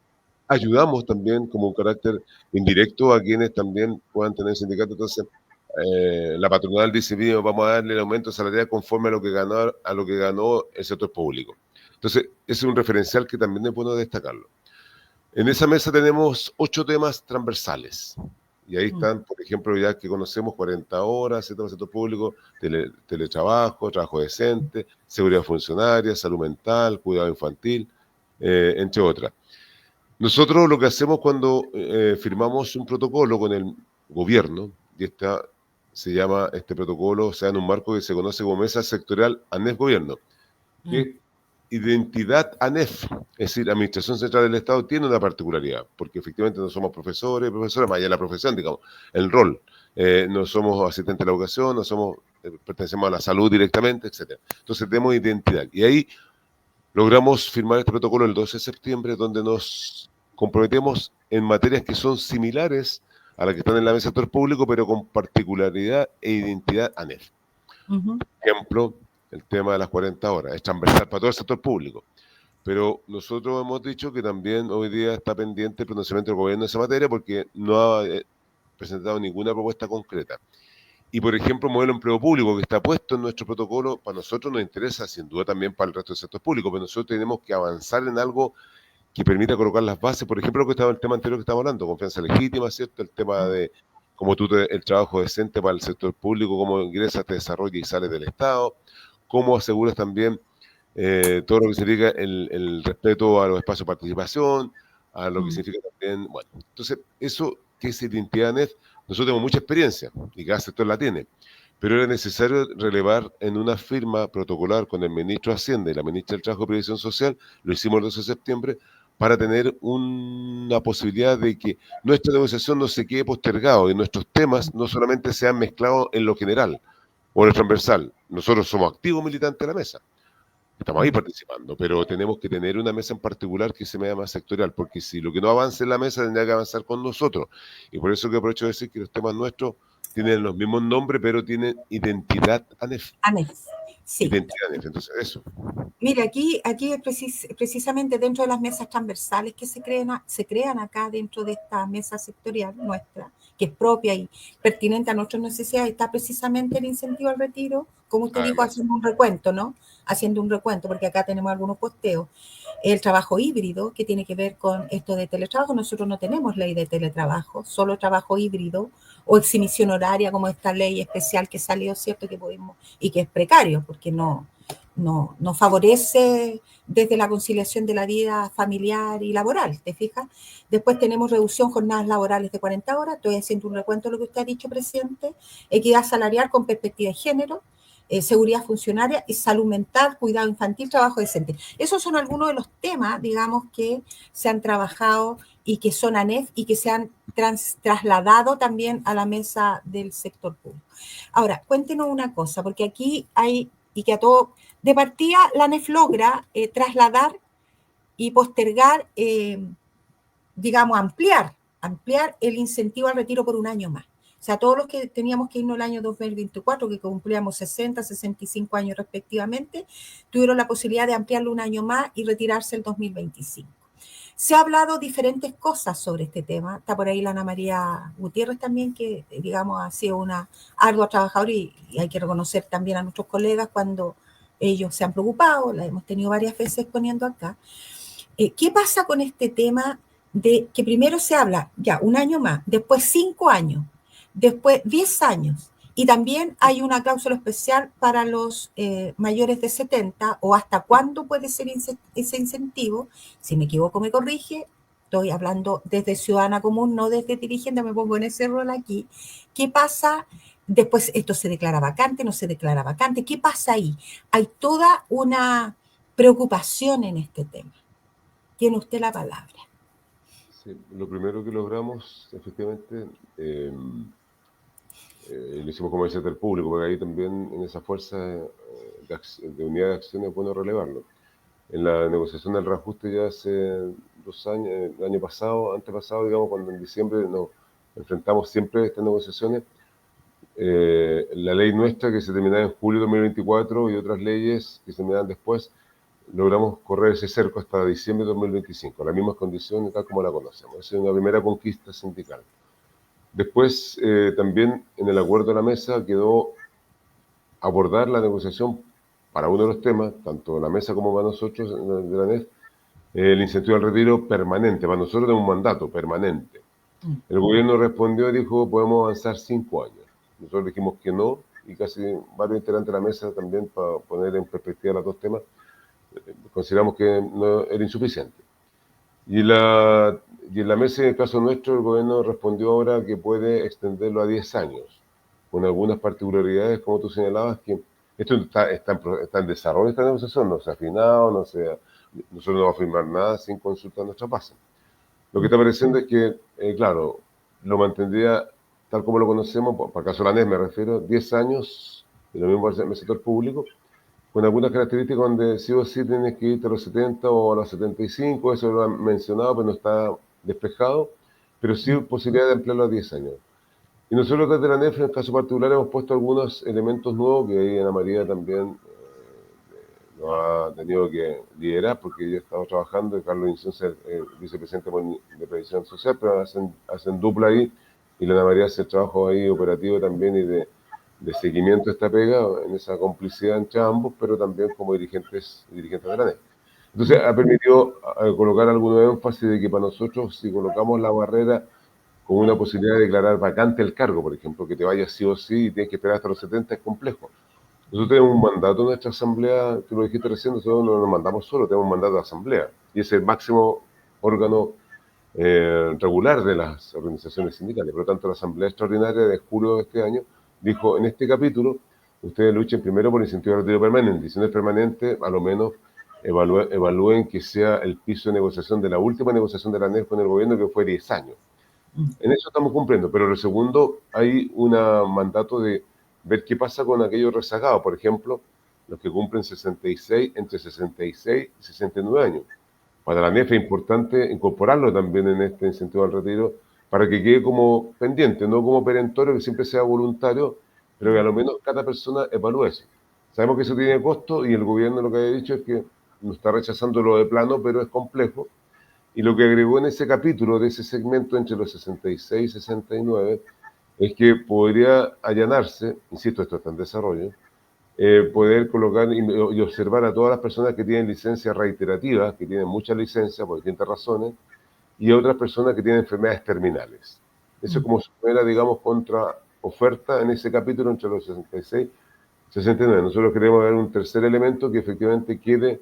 B: ayudamos también como un carácter indirecto a quienes también puedan tener sindicato. Entonces, la patronal dice, bien, vamos a darle el aumento salarial conforme a lo que ganó el sector público. Entonces, ese es un referencial que también es bueno destacarlo. En esa mesa tenemos 8 temas transversales. Y ahí están, por ejemplo, ya que conocemos 40 horas, sector público, teletrabajo, trabajo decente, seguridad funcionaria, salud mental, cuidado infantil, entre otras. Nosotros lo que hacemos cuando firmamos un protocolo con el gobierno, y este protocolo, o sea, en un marco que se conoce como Mesa Sectorial ANEF-Gobierno, que identidad ANEF, es decir, Administración Central del Estado, tiene una particularidad, porque efectivamente no somos profesores, profesoras, más allá de la profesión, digamos, el rol. No somos asistentes de la educación, no somos, pertenecemos a la salud directamente, etcétera. Entonces tenemos identidad. Y ahí logramos firmar este protocolo el 12 de septiembre, donde nos comprometemos en materias que son similares a las que están en la mesa del sector público, pero con particularidad e identidad ANEF. Por ejemplo, el tema de las 40 horas, es transversal para todo el sector público. Pero nosotros hemos dicho que también hoy día está pendiente el pronunciamiento del gobierno en esa materia porque no ha presentado ninguna propuesta concreta. Y, por ejemplo, modelo de empleo público que está puesto en nuestro protocolo, para nosotros nos interesa, sin duda también para el resto del sector público, pero nosotros tenemos que avanzar en algo que permita colocar las bases, por ejemplo, lo que estaba el tema anterior que estamos hablando, confianza legítima, ¿cierto? El tema de cómo el trabajo decente para el sector público, cómo ingresas, te desarrollas y sales del Estado, cómo aseguras también todo lo que significa el respeto a los espacios de participación, a lo que significa también, bueno, entonces eso que es identidad NEF, nosotros tenemos mucha experiencia y cada sector la tiene, pero era necesario relevar en una firma protocolar con el ministro de Hacienda y la ministra del Trabajo y Previsión Social, lo hicimos el 12 de septiembre, para tener una posibilidad de que nuestra negociación no se quede postergado y nuestros temas no solamente sean mezclados en lo general o en lo transversal. Nosotros somos activos militantes de la mesa, estamos ahí participando, pero tenemos que tener una mesa en particular que se vea más sectorial, porque si lo que no avance en la mesa tendría que avanzar con nosotros. Y por eso que aprovecho de decir que los temas nuestros tienen los mismos nombres, pero tienen identidad ANEF.
A: ANEF. Sí.
B: identidades. Entonces, eso.
A: Mira, aquí es precisamente dentro de las mesas transversales que se crean acá dentro de esta mesa sectorial nuestra, que es propia y pertinente a nuestras necesidades, está precisamente el incentivo al retiro, como usted dijo,
B: Además,
A: haciendo un recuento, ¿no? Haciendo un recuento, porque acá tenemos algunos posteos. El trabajo híbrido, que tiene que ver con esto de teletrabajo, nosotros no tenemos ley de teletrabajo, solo trabajo híbrido o exhibición horaria, como esta ley especial que salió, ¿cierto? Que podemos, y que es precario, porque no favorece desde la conciliación de la vida familiar y laboral, ¿te fijas? Después tenemos reducción jornadas laborales de 40 horas, estoy haciendo un recuento de lo que usted ha dicho, presidente, equidad salarial con perspectiva de género, seguridad funcionaria y salud mental, cuidado infantil, trabajo decente. Esos son algunos de los temas, digamos, que se han trabajado y que son ANEF y que se han trasladado también a la mesa del sector público. Ahora, cuéntenos una cosa, porque aquí hay, y que a todo, de partida la ANEF logra trasladar y postergar, digamos, ampliar el incentivo al retiro por un año más. O sea, todos los que teníamos que irnos el año 2024, que cumplíamos 60, 65 años respectivamente, tuvieron la posibilidad de ampliarlo un año más y retirarse el 2025. Se ha hablado diferentes cosas sobre este tema. Está por ahí la Ana María Gutiérrez también, que digamos ha sido una ardua trabajadora y hay que reconocer también a nuestros colegas cuando ellos se han preocupado, la hemos tenido varias veces exponiendo acá. ¿Qué pasa con este tema de que primero se habla ya un año más, después 5 años, después 10 años, y también hay una cláusula especial para los mayores de 70, o hasta cuándo puede ser ese incentivo? Si me equivoco me corrige, estoy hablando desde ciudadana común, no desde dirigente, me pongo en ese rol aquí. ¿Qué pasa? Después esto se declara vacante, no se declara vacante, ¿qué pasa ahí? Hay toda una preocupación en este tema. Tiene usted la palabra.
B: sí, lo primero que logramos, efectivamente, lo hicimos como el sector público, porque ahí también en esa fuerza de unidad de acción es bueno relevarlo. En la negociación del reajuste ya hace 2 años, el año pasado, antepasado, digamos, cuando en diciembre nos enfrentamos siempre a estas negociaciones, la ley nuestra que se terminaba en julio de 2024 y otras leyes que se terminaban después, logramos correr ese cerco hasta diciembre de 2025, las mismas condiciones tal como la conocemos. Esa es una primera conquista sindical. Después, también en el acuerdo de la mesa quedó abordar la negociación para uno de los temas, tanto la mesa como para nosotros de la NEF, el incentivo al retiro permanente. Para nosotros tenemos un mandato permanente. El gobierno respondió y dijo, podemos avanzar 5 años. Nosotros dijimos que no, y casi varios integrantes de la mesa también, para poner en perspectiva los dos temas, consideramos que no era insuficiente. Y en la mesa, en el caso nuestro, el gobierno respondió ahora que puede extenderlo a 10 años, con algunas particularidades, como tú señalabas, que esto está en desarrollo, esta negociación, no se ha afinado, nosotros no vamos a firmar nada sin consultar nuestra base. Lo que está pareciendo es que, claro, lo mantendría tal como lo conocemos, para el caso de la NES me refiero, 10 años, y lo mismo para el sector público, con algunas características donde sí o sí tienes que irte a los 70 o a los 75, eso lo han mencionado, pero no está despejado, pero sí posibilidad de ampliarlo a 10 años. Y nosotros desde la NEF, en el caso particular, hemos puesto algunos elementos nuevos que ahí Ana María también lo ha tenido que liderar, porque ella ha estado trabajando, y Carlos Insunza, el vicepresidente de Previsión Social, pero hacen dupla ahí, y la Ana María hace el trabajo ahí operativo también y de seguimiento de esta pega, en esa complicidad entre ambos, pero también como dirigentes de la NEF. Entonces ha permitido colocar algún énfasis de que para nosotros, si colocamos la barrera con una posibilidad de declarar vacante el cargo, por ejemplo, que te vayas sí o sí y tienes que esperar hasta los 70, es complejo. Nosotros tenemos un mandato en nuestra asamblea, tú lo dijiste recién, nosotros no nos mandamos solo, tenemos un mandato de asamblea, y es el máximo órgano regular de las organizaciones sindicales. Por lo tanto, la asamblea extraordinaria de julio de este año dijo, en este capítulo, ustedes luchen primero por incentivo al retiro permanente, y si no es permanente, a lo menos evalúen que sea el piso de negociación de la última negociación de la NEF con el gobierno, que fue 10 años. En eso estamos cumpliendo, pero lo segundo, hay un mandato de ver qué pasa con aquellos rezagados, por ejemplo, los que cumplen 66, entre 66 y 69 años. Para la NEF es importante incorporarlo también en este incentivo al retiro para que quede como pendiente, no como perentorio, que siempre sea voluntario, pero que a lo menos cada persona evalúe eso. Sabemos que eso tiene costo y el gobierno lo que ha dicho es que no está rechazando lo de plano, pero es complejo. Y lo que agregó en ese capítulo de ese segmento entre los 66 y 69 es que podría allanarse, insisto, esto está en desarrollo, poder colocar y observar a todas las personas que tienen licencias reiterativas, que tienen muchas licencias por distintas razones, y a otras personas que tienen enfermedades terminales. Eso es como su primera, digamos, contraoferta en ese capítulo entre los 66 y 69. Nosotros queremos dar un tercer elemento que efectivamente quede,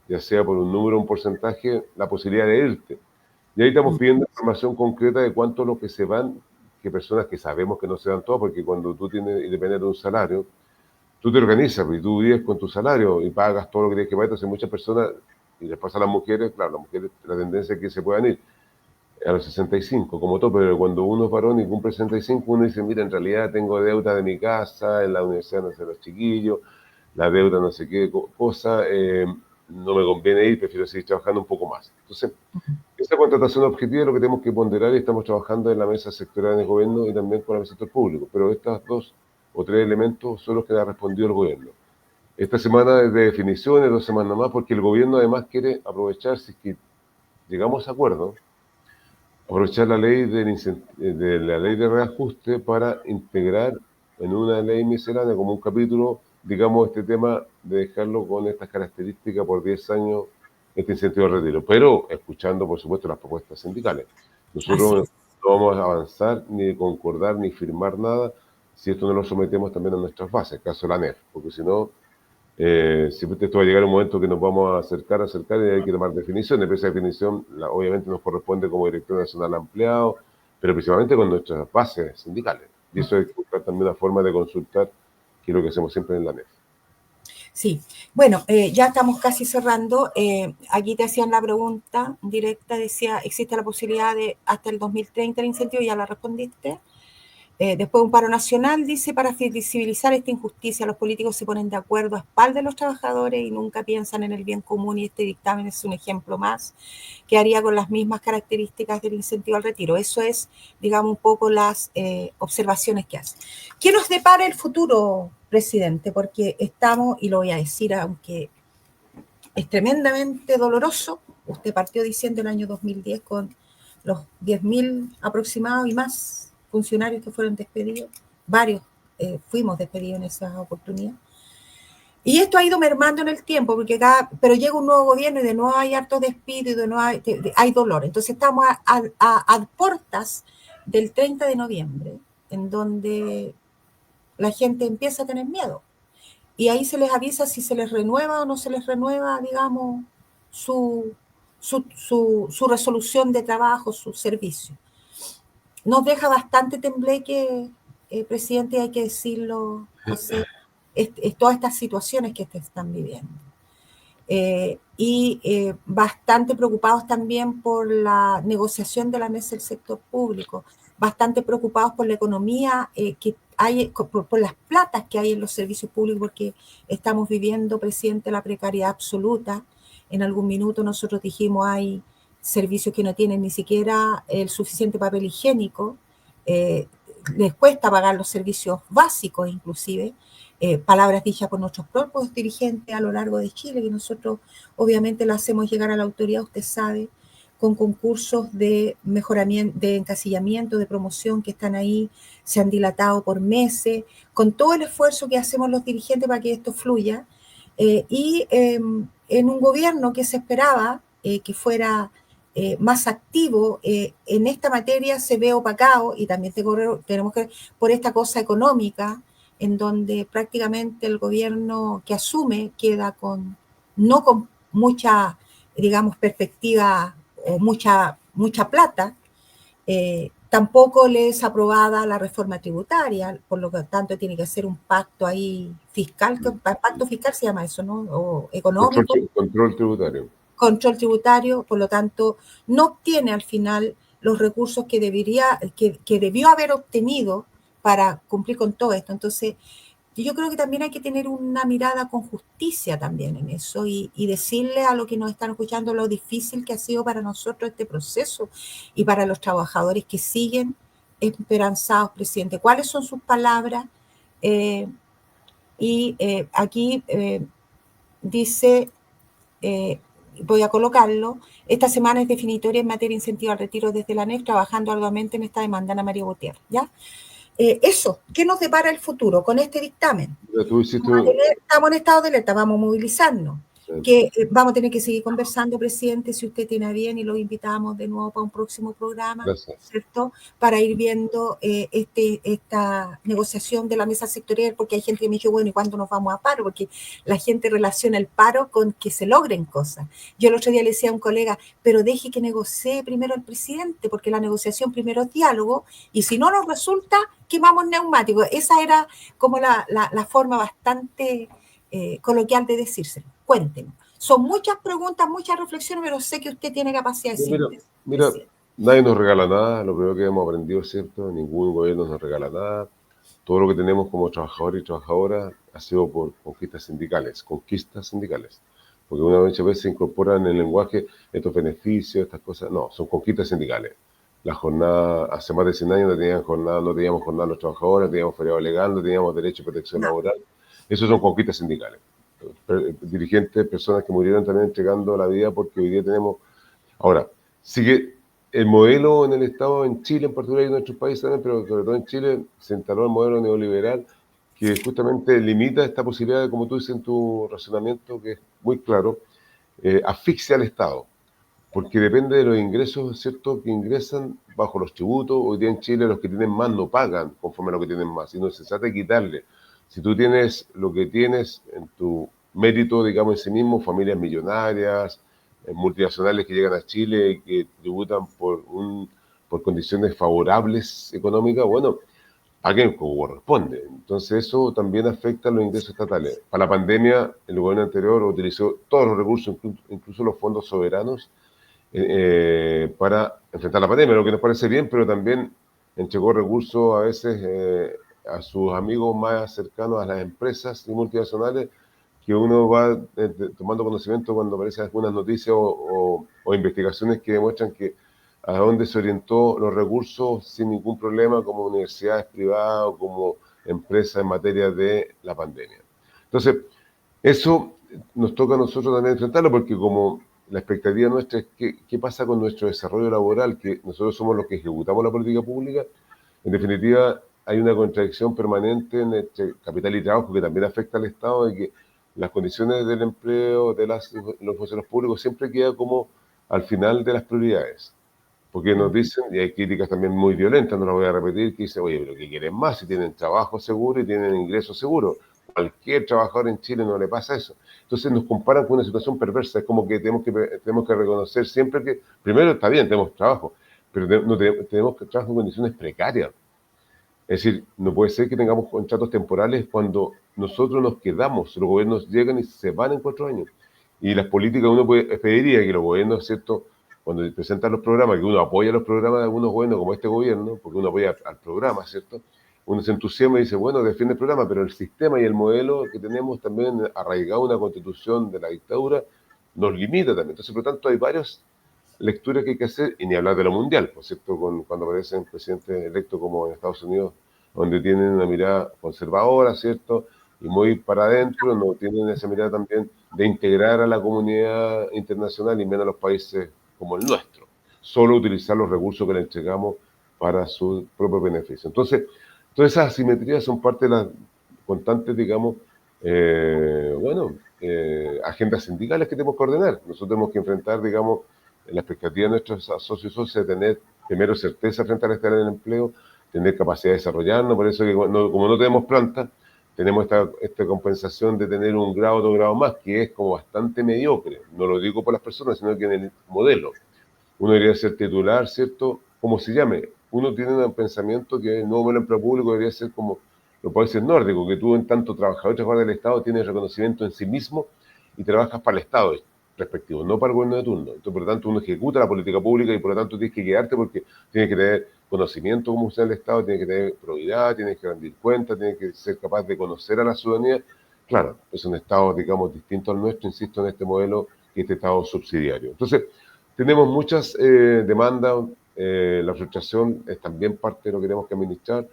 B: ya sea por un número o un porcentaje, la posibilidad de irte. Y ahí estamos pidiendo información concreta de cuánto es lo que se van, que personas que sabemos que no se van todas, porque cuando tú tienes y dependes de un salario, tú te organizas y tú vives con tu salario y pagas todo lo que tienes que pagar. Entonces muchas personas, y después a las mujeres, claro, las mujeres, la tendencia es que se puedan ir a los 65, como todo, pero cuando uno es varón y cumple 65, uno dice, mira, en realidad tengo deuda de mi casa, en la universidad no sé los chiquillos, la deuda no sé qué cosa, no me conviene ir, prefiero seguir trabajando un poco más. Entonces, esta contratación objetiva es lo que tenemos que ponderar y estamos trabajando en la mesa sectorial del gobierno y también con el sector público, pero estos dos o tres elementos son los que ha respondido el gobierno. Esta semana es de definiciones, 2 semanas más, porque el gobierno además quiere aprovechar, si es que llegamos a acuerdo, aprovechar la ley de la ley de reajuste para integrar en una ley miscelánea como un capítulo, digamos, este tema de dejarlo con estas características por 10 años, este incentivo de retiro, pero escuchando, por supuesto, las propuestas sindicales.
A: Así
B: Nosotros
A: es.
B: no vamos a avanzar, ni concordar, ni firmar nada si esto no lo sometemos también a nuestras bases, el caso de la NEF, porque si no, siempre esto va a llegar un momento que nos vamos a acercar y hay que tomar definiciones, pero esa definición obviamente nos corresponde como director nacional ampliado, pero principalmente con nuestras bases sindicales. Y eso hay que buscar también una forma de consultar, que es lo que hacemos siempre en la NEF.
A: Sí, bueno, ya estamos casi cerrando. Aquí te hacían la pregunta directa, decía, ¿existe la posibilidad de hasta el 2030 el incentivo? Ya la respondiste. Después un paro nacional, dice, para visibilizar esta injusticia, los políticos se ponen de acuerdo a espaldas de los trabajadores y nunca piensan en el bien común, y este dictamen es un ejemplo más que haría con las mismas características del incentivo al retiro. Eso es, digamos, un poco las observaciones que hace. ¿Qué nos depara el futuro, presidente? Porque estamos, y lo voy a decir, aunque es tremendamente doloroso, usted partió diciendo el año 2010 con los 10.000 aproximados y más funcionarios que fueron despedidos, varios fuimos despedidos en esa oportunidad. Y esto ha ido mermando en el tiempo, porque pero llega un nuevo gobierno y de nuevo hay harto despido y de nuevo hay dolor. Entonces estamos a puertas del 30 de noviembre, en donde la gente empieza a tener miedo. Y ahí se les avisa si se les renueva o no se les renueva, digamos, su resolución de trabajo, su servicio. Nos deja bastante tembleque, presidente, hay que decirlo, José, todas estas situaciones que te están viviendo. Bastante preocupados también por la negociación de la mesa del sector público, bastante preocupados por la economía que hay, por las platas que hay en los servicios públicos, porque estamos viviendo, presidente, la precariedad absoluta. En algún minuto nosotros dijimos hay servicios que no tienen ni siquiera el suficiente papel higiénico, les cuesta pagar los servicios básicos inclusive. Palabras dichas por nuestros propios dirigentes a lo largo de Chile, que nosotros obviamente la hacemos llegar a la autoridad, usted sabe, con concursos de mejoramiento, de encasillamiento, de promoción que están ahí, se han dilatado por meses, con todo el esfuerzo que hacemos los dirigentes para que esto fluya, en un gobierno que se esperaba que fuera más activo en esta materia, se ve opacado, y también tenemos que, por esta cosa económica, en donde prácticamente el gobierno que asume queda no con mucha, digamos, perspectiva o mucha plata, tampoco le es aprobada la reforma tributaria, por lo que tanto tiene que hacer un pacto ahí fiscal, pacto fiscal se llama eso, ¿no? O económico.
B: Control tributario.
A: Control tributario, por lo tanto, no obtiene al final los recursos que debió haber obtenido para cumplir con todo esto. Entonces, yo creo que también hay que tener una mirada con justicia también en eso y decirle a los que nos están escuchando lo difícil que ha sido para nosotros este proceso y para los trabajadores que siguen esperanzados, presidente. ¿Cuáles son sus palabras Y aquí dice, voy a colocarlo, esta semana es definitoria en materia de incentivo al retiro desde la ANEF, trabajando arduamente en esta demanda, Ana María Gutiérrez, ¿ya? Eso, ¿qué nos depara el futuro con este dictamen?
B: Tú hiciste...
A: Estamos en estado de alerta, vamos a movilizarnos. Que vamos a tener que seguir conversando, presidente, si usted tiene a bien, y lo invitamos de nuevo para un próximo programa,
B: Gracias.
A: ¿cierto? Para ir viendo esta negociación de la mesa sectorial, porque hay gente que me dice, bueno, ¿y cuándo nos vamos a paro? Porque la gente relaciona el paro con que se logren cosas. Yo el otro día le decía a un colega, pero deje que negocie primero el presidente, porque la negociación primero es diálogo, y si no nos resulta, quemamos neumáticos. Esa era como la forma bastante coloquial de decírselo. Cuéntenos. Son muchas preguntas, muchas reflexiones, pero sé que usted tiene capacidad de síntesis.
B: Mira, nadie nos regala nada. Lo primero que hemos aprendido es cierto, ningún gobierno nos regala nada. Todo lo que tenemos como trabajadores y trabajadoras ha sido por conquistas sindicales, porque muchas veces se incorporan en el lenguaje estos beneficios, estas cosas. No, son conquistas sindicales. La jornada, hace más de 100 años no teníamos jornada los trabajadores, no teníamos feriado legal, no teníamos derecho a protección laboral. Esos son conquistas sindicales. Dirigentes, personas que murieron también entregando la vida, porque hoy día tenemos... Ahora, sigue el modelo en el Estado, en Chile en particular y en nuestros países también, pero sobre todo en Chile, se instaló el modelo neoliberal que justamente limita esta posibilidad de, como tú dices en tu razonamiento, que es muy claro, asfixia al Estado, porque depende de los ingresos, ¿cierto?, que ingresan bajo los tributos. Hoy día en Chile los que tienen más no pagan conforme a lo que tienen más, sino se trata de quitarle. Si tú tienes lo que tienes en tu mérito, digamos, en sí mismo, familias millonarias, multinacionales que llegan a Chile y que tributan por condiciones favorables económicas, bueno, paguen como corresponde. Entonces eso también afecta a los ingresos estatales. Para la pandemia, el gobierno anterior utilizó todos los recursos, incluso los fondos soberanos, para enfrentar la pandemia, lo que nos parece bien, pero también entregó recursos a veces a sus amigos más cercanos, a las empresas y multinacionales, que uno va tomando conocimiento cuando aparecen algunas noticias o investigaciones que demuestran que a dónde se orientó los recursos sin ningún problema, como universidades privadas o como empresas en materia de la pandemia. Entonces, eso nos toca a nosotros también enfrentarlo, porque como la expectativa nuestra es qué pasa con nuestro desarrollo laboral, que nosotros somos los que ejecutamos la política pública. En definitiva, hay una contradicción permanente entre capital y trabajo que también afecta al Estado, de que las condiciones del empleo de los funcionarios públicos siempre queda como al final de las prioridades. Porque nos dicen, y hay críticas también muy violentas, no las voy a repetir, que dicen, oye, pero ¿qué quieren más si tienen trabajo seguro y tienen ingresos seguros? Cualquier trabajador en Chile no le pasa eso. Entonces nos comparan con una situación perversa. Es como que tenemos que reconocer siempre que, primero, está bien, tenemos trabajo, pero tenemos trabajo en condiciones precarias. Es decir, no puede ser que tengamos contratos temporales cuando nosotros nos quedamos, los gobiernos llegan y se van en 4 años. Y las políticas, uno pediría que los gobiernos, ¿cierto?, cuando presentan los programas, que uno apoya los programas de algunos gobiernos como este gobierno, porque uno apoya al programa, ¿cierto?, uno se entusiasma y dice, bueno, defiende el programa, pero el sistema y el modelo que tenemos también arraigado en una constitución de la dictadura nos limita también. Entonces, por lo tanto, hay varias lecturas que hay que hacer, y ni hablar de lo mundial, por cierto, cuando aparecen presidentes electos como en Estados Unidos, donde tienen una mirada conservadora, ¿cierto?, y muy para adentro, no tienen esa mirada también de integrar a la comunidad internacional y menos a los países como el nuestro, solo utilizar los recursos que le entregamos para su propio beneficio. Entonces, todas esas asimetrías son parte de las constantes, digamos, agendas sindicales que tenemos que ordenar. Nosotros tenemos que enfrentar, digamos, la expectativa de nuestros socios y socias de tener primero certeza frente al estado del empleo, tener capacidad de desarrollarnos. Por eso que como no tenemos planta, tenemos esta compensación de tener un grado, 2 grados más, que es como bastante mediocre. No lo digo por las personas, sino que en el modelo. Uno debería ser titular, ¿cierto?, como se llame. Uno tiene un pensamiento que el nuevo modelo de empleo público debería ser como los países nórdicos, que tú en tanto trabajador y trabajador del Estado tienes reconocimiento en sí mismo y trabajas para el Estado respectivo, no para el gobierno de turno. Entonces, por lo tanto, uno ejecuta la política pública y por lo tanto tienes que quedarte porque tienes que tener conocimiento como usted el Estado, tienes que tener probidad, tienes que rendir cuentas, tienes que ser capaz de conocer a la ciudadanía. Claro, es un Estado, digamos, distinto al nuestro, insisto, en este modelo, que este Estado subsidiario. Entonces, tenemos muchas demandas, la frustración es también parte de lo que tenemos que administrar,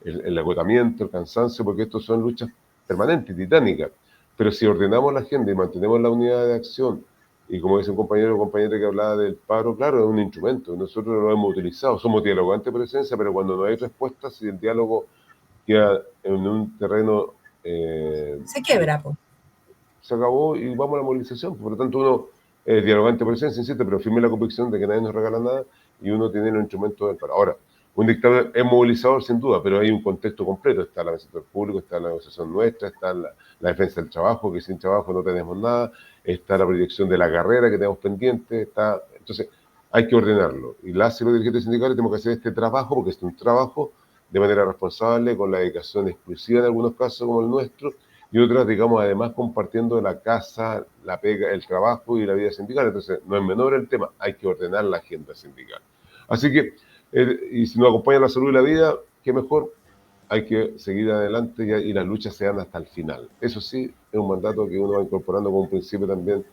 B: el agotamiento, el cansancio, porque estos son luchas permanente, titánica. Pero si ordenamos la agenda y mantenemos la unidad de acción, y como dice un compañero o compañera que hablaba del paro, claro, es un instrumento, nosotros lo hemos utilizado, somos dialogantes por esencia, pero cuando no hay respuestas, si el diálogo queda en un terreno...
A: se quiebra, pues.
B: Se acabó y vamos a la movilización. Por lo tanto, uno es dialogante por esencia, insiste, pero firme la convicción de que nadie nos regala nada y uno tiene los instrumentos del paro. Ahora, un dictador es movilizador sin duda, pero hay un contexto completo. Está el sector público, está la negociación nuestra, está la defensa del trabajo, que sin trabajo no tenemos nada, está la proyección de la carrera que tenemos pendiente, está... Entonces, hay que ordenarlo. Y los dirigentes sindicales tenemos que hacer este trabajo, porque es un trabajo de manera responsable, con la dedicación exclusiva en algunos casos como el nuestro, y otras, digamos, además compartiendo la casa, la pega, el trabajo y la vida sindical. Entonces, no es menor el tema, hay que ordenar la agenda sindical. Así que, y si nos acompaña la salud y la vida, qué mejor, hay que seguir adelante y las luchas se dan hasta el final. Eso sí, es un mandato que uno va incorporando como un principio también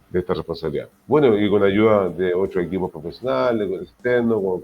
B: de esta responsabilidad. Bueno, y con ayuda de otros equipos profesionales, externos,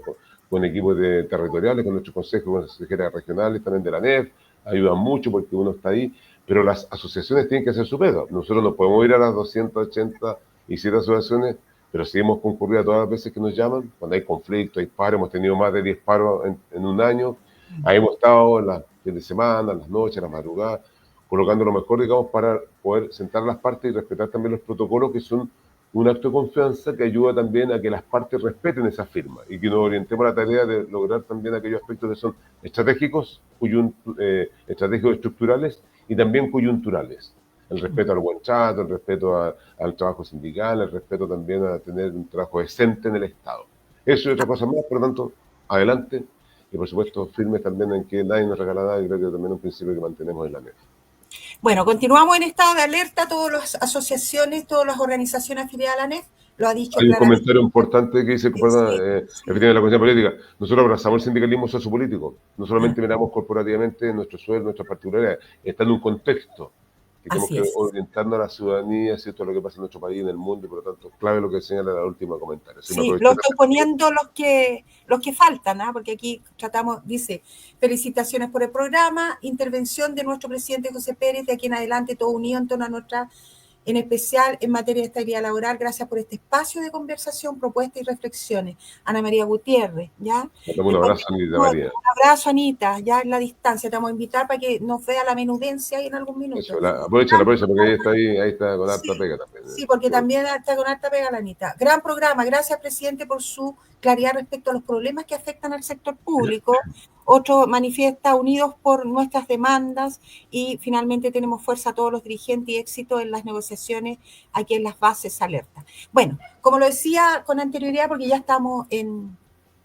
B: con equipos territoriales, con nuestros consejos, consejeras regionales, también de la ANEF, ayudan mucho porque uno está ahí, pero las asociaciones tienen que hacer su pega. Nosotros no podemos ir a las 287 asociaciones, pero sí hemos concurrido a todas las veces que nos llaman, cuando hay conflicto, hay paros, hemos tenido más de 10 paros en un año, ahí hemos estado en las fines de semana, en las noches, en las madrugadas, colocando lo mejor, digamos, para poder sentar las partes y respetar también los protocolos, que son un acto de confianza que ayuda también a que las partes respeten esa firma y que nos orientemos a la tarea de lograr también aquellos aspectos que son estratégicos, estratégicos estructurales y también coyunturales. El respeto al buen trato, el respeto al trabajo sindical, el respeto también a tener un trabajo decente en el Estado. Eso y otra cosa más, por lo tanto, adelante. Y por supuesto, firmes también en que nadie nos regala nada, y creo que también es un principio que mantenemos en la mesa.
A: Bueno, continuamos en estado de alerta, todas las asociaciones, todas las organizaciones afiliadas a la ANEF, lo ha dicho.
B: Hay un comentario importante que dice, perdón, efectivamente, la Comisión Política, nosotros abrazamos el sindicalismo sociopolítico, no solamente miramos corporativamente nuestro sueldo, nuestras particularidades, está en un contexto que tenemos que orientarnos a la ciudadanía, ¿cierto?, a lo que pasa en nuestro país, en el mundo, y por lo tanto, clave lo que señala el último comentario.
A: Sí, lo estoy poniendo los que faltan, ¿eh? Porque aquí tratamos, dice, felicitaciones por el programa, intervención de nuestro presidente José Pérez, de aquí en adelante todo unido en torno a nuestra, en especial en materia de estabilidad laboral. Gracias por este espacio de conversación, propuestas y reflexiones. Ana María Gutiérrez, ¿ya?
B: Un abrazo, Anita María.
A: Un abrazo, Anita, ya en la distancia. Te vamos a invitar para que nos vea la menudencia ahí en algún minuto.
B: Eso, aprovecha, porque ahí está con harta pega también.
A: Sí, porque también está con harta pega la Anita. Gran programa. Gracias, presidente, por su claridad respecto a los problemas que afectan al sector público. Otro manifiesta unidos por nuestras demandas y finalmente tenemos fuerza a todos los dirigentes y éxito en las negociaciones aquí en las bases alerta. Bueno, como lo decía con anterioridad, porque ya estamos en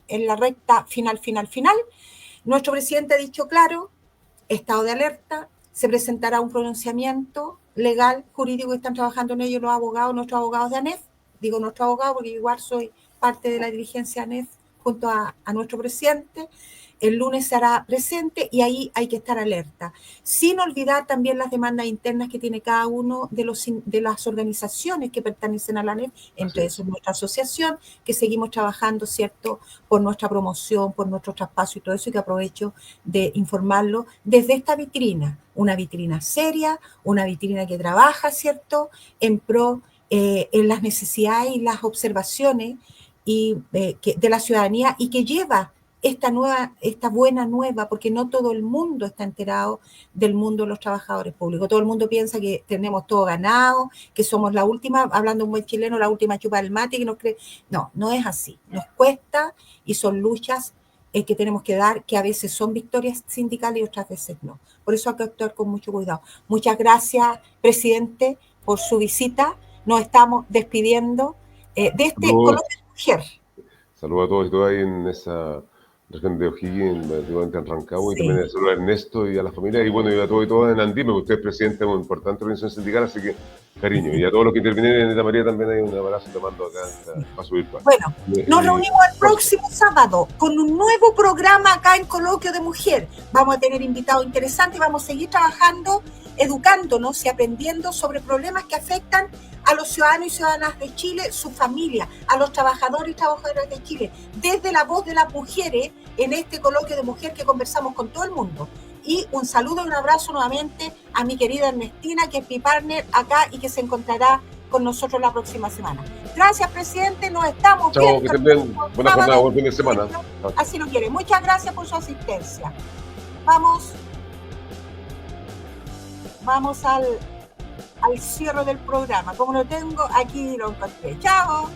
A: la recta final, nuestro presidente ha dicho claro, estado de alerta, se presentará un pronunciamiento legal, jurídico, que están trabajando en ello los abogados, nuestros abogados de ANEF, digo nuestro abogado porque igual soy parte de la dirigencia ANEF junto a nuestro presidente. El lunes se hará presente y ahí hay que estar alerta, sin olvidar también las demandas internas que tiene cada uno de las organizaciones que pertenecen a la ANEF, entre eso nuestra asociación, que seguimos trabajando, ¿cierto?, por nuestra promoción, por nuestro traspaso y todo eso, y que aprovecho de informarlo desde esta vitrina, una vitrina seria, una vitrina que trabaja, ¿cierto?, en pro en las necesidades y las observaciones de la ciudadanía y que lleva esta buena nueva, porque no todo el mundo está enterado del mundo de los trabajadores públicos. Todo el mundo piensa que tenemos todo ganado, que somos la última, hablando un buen chileno, la última chupa del mate, que nos cree. No, no es así. Nos cuesta y son luchas que tenemos que dar, que a veces son victorias sindicales y otras veces no. Por eso hay que actuar con mucho cuidado. Muchas gracias, presidente, por su visita. Nos estamos despidiendo de este coloquio de mujer.
B: Saludos a todos y todas ahí en esa región de O'Higgins, en Rancagua, y también a Ernesto y a la familia, y bueno, y a todos y todas en Andime, que usted es presidente de una importante organización sindical, así que cariño, y a todos los que intervienen en Anita María también hay un abrazo te mando acá para subir.
A: Bueno, nos reunimos el próximo sábado con un nuevo programa acá en Coloquio de Mujer. Vamos a tener invitados interesantes, vamos a seguir trabajando, educándonos y aprendiendo sobre problemas que afectan a los ciudadanos y ciudadanas de Chile, su familia, a los trabajadores y trabajadoras de Chile, desde la voz de las mujeres en este coloquio de mujer que conversamos con todo el mundo. Y un saludo y un abrazo nuevamente a mi querida Ernestina, que es mi partner acá y que se encontrará con nosotros la próxima semana. Gracias, presidente. Nos estamos
B: viendo. Chao, que estén bien. Buena jornada, buen fin de semana.
A: Así lo quiere. Muchas gracias por su asistencia. Vamos al cierre del programa. Como lo tengo, aquí lo encontré. Chao.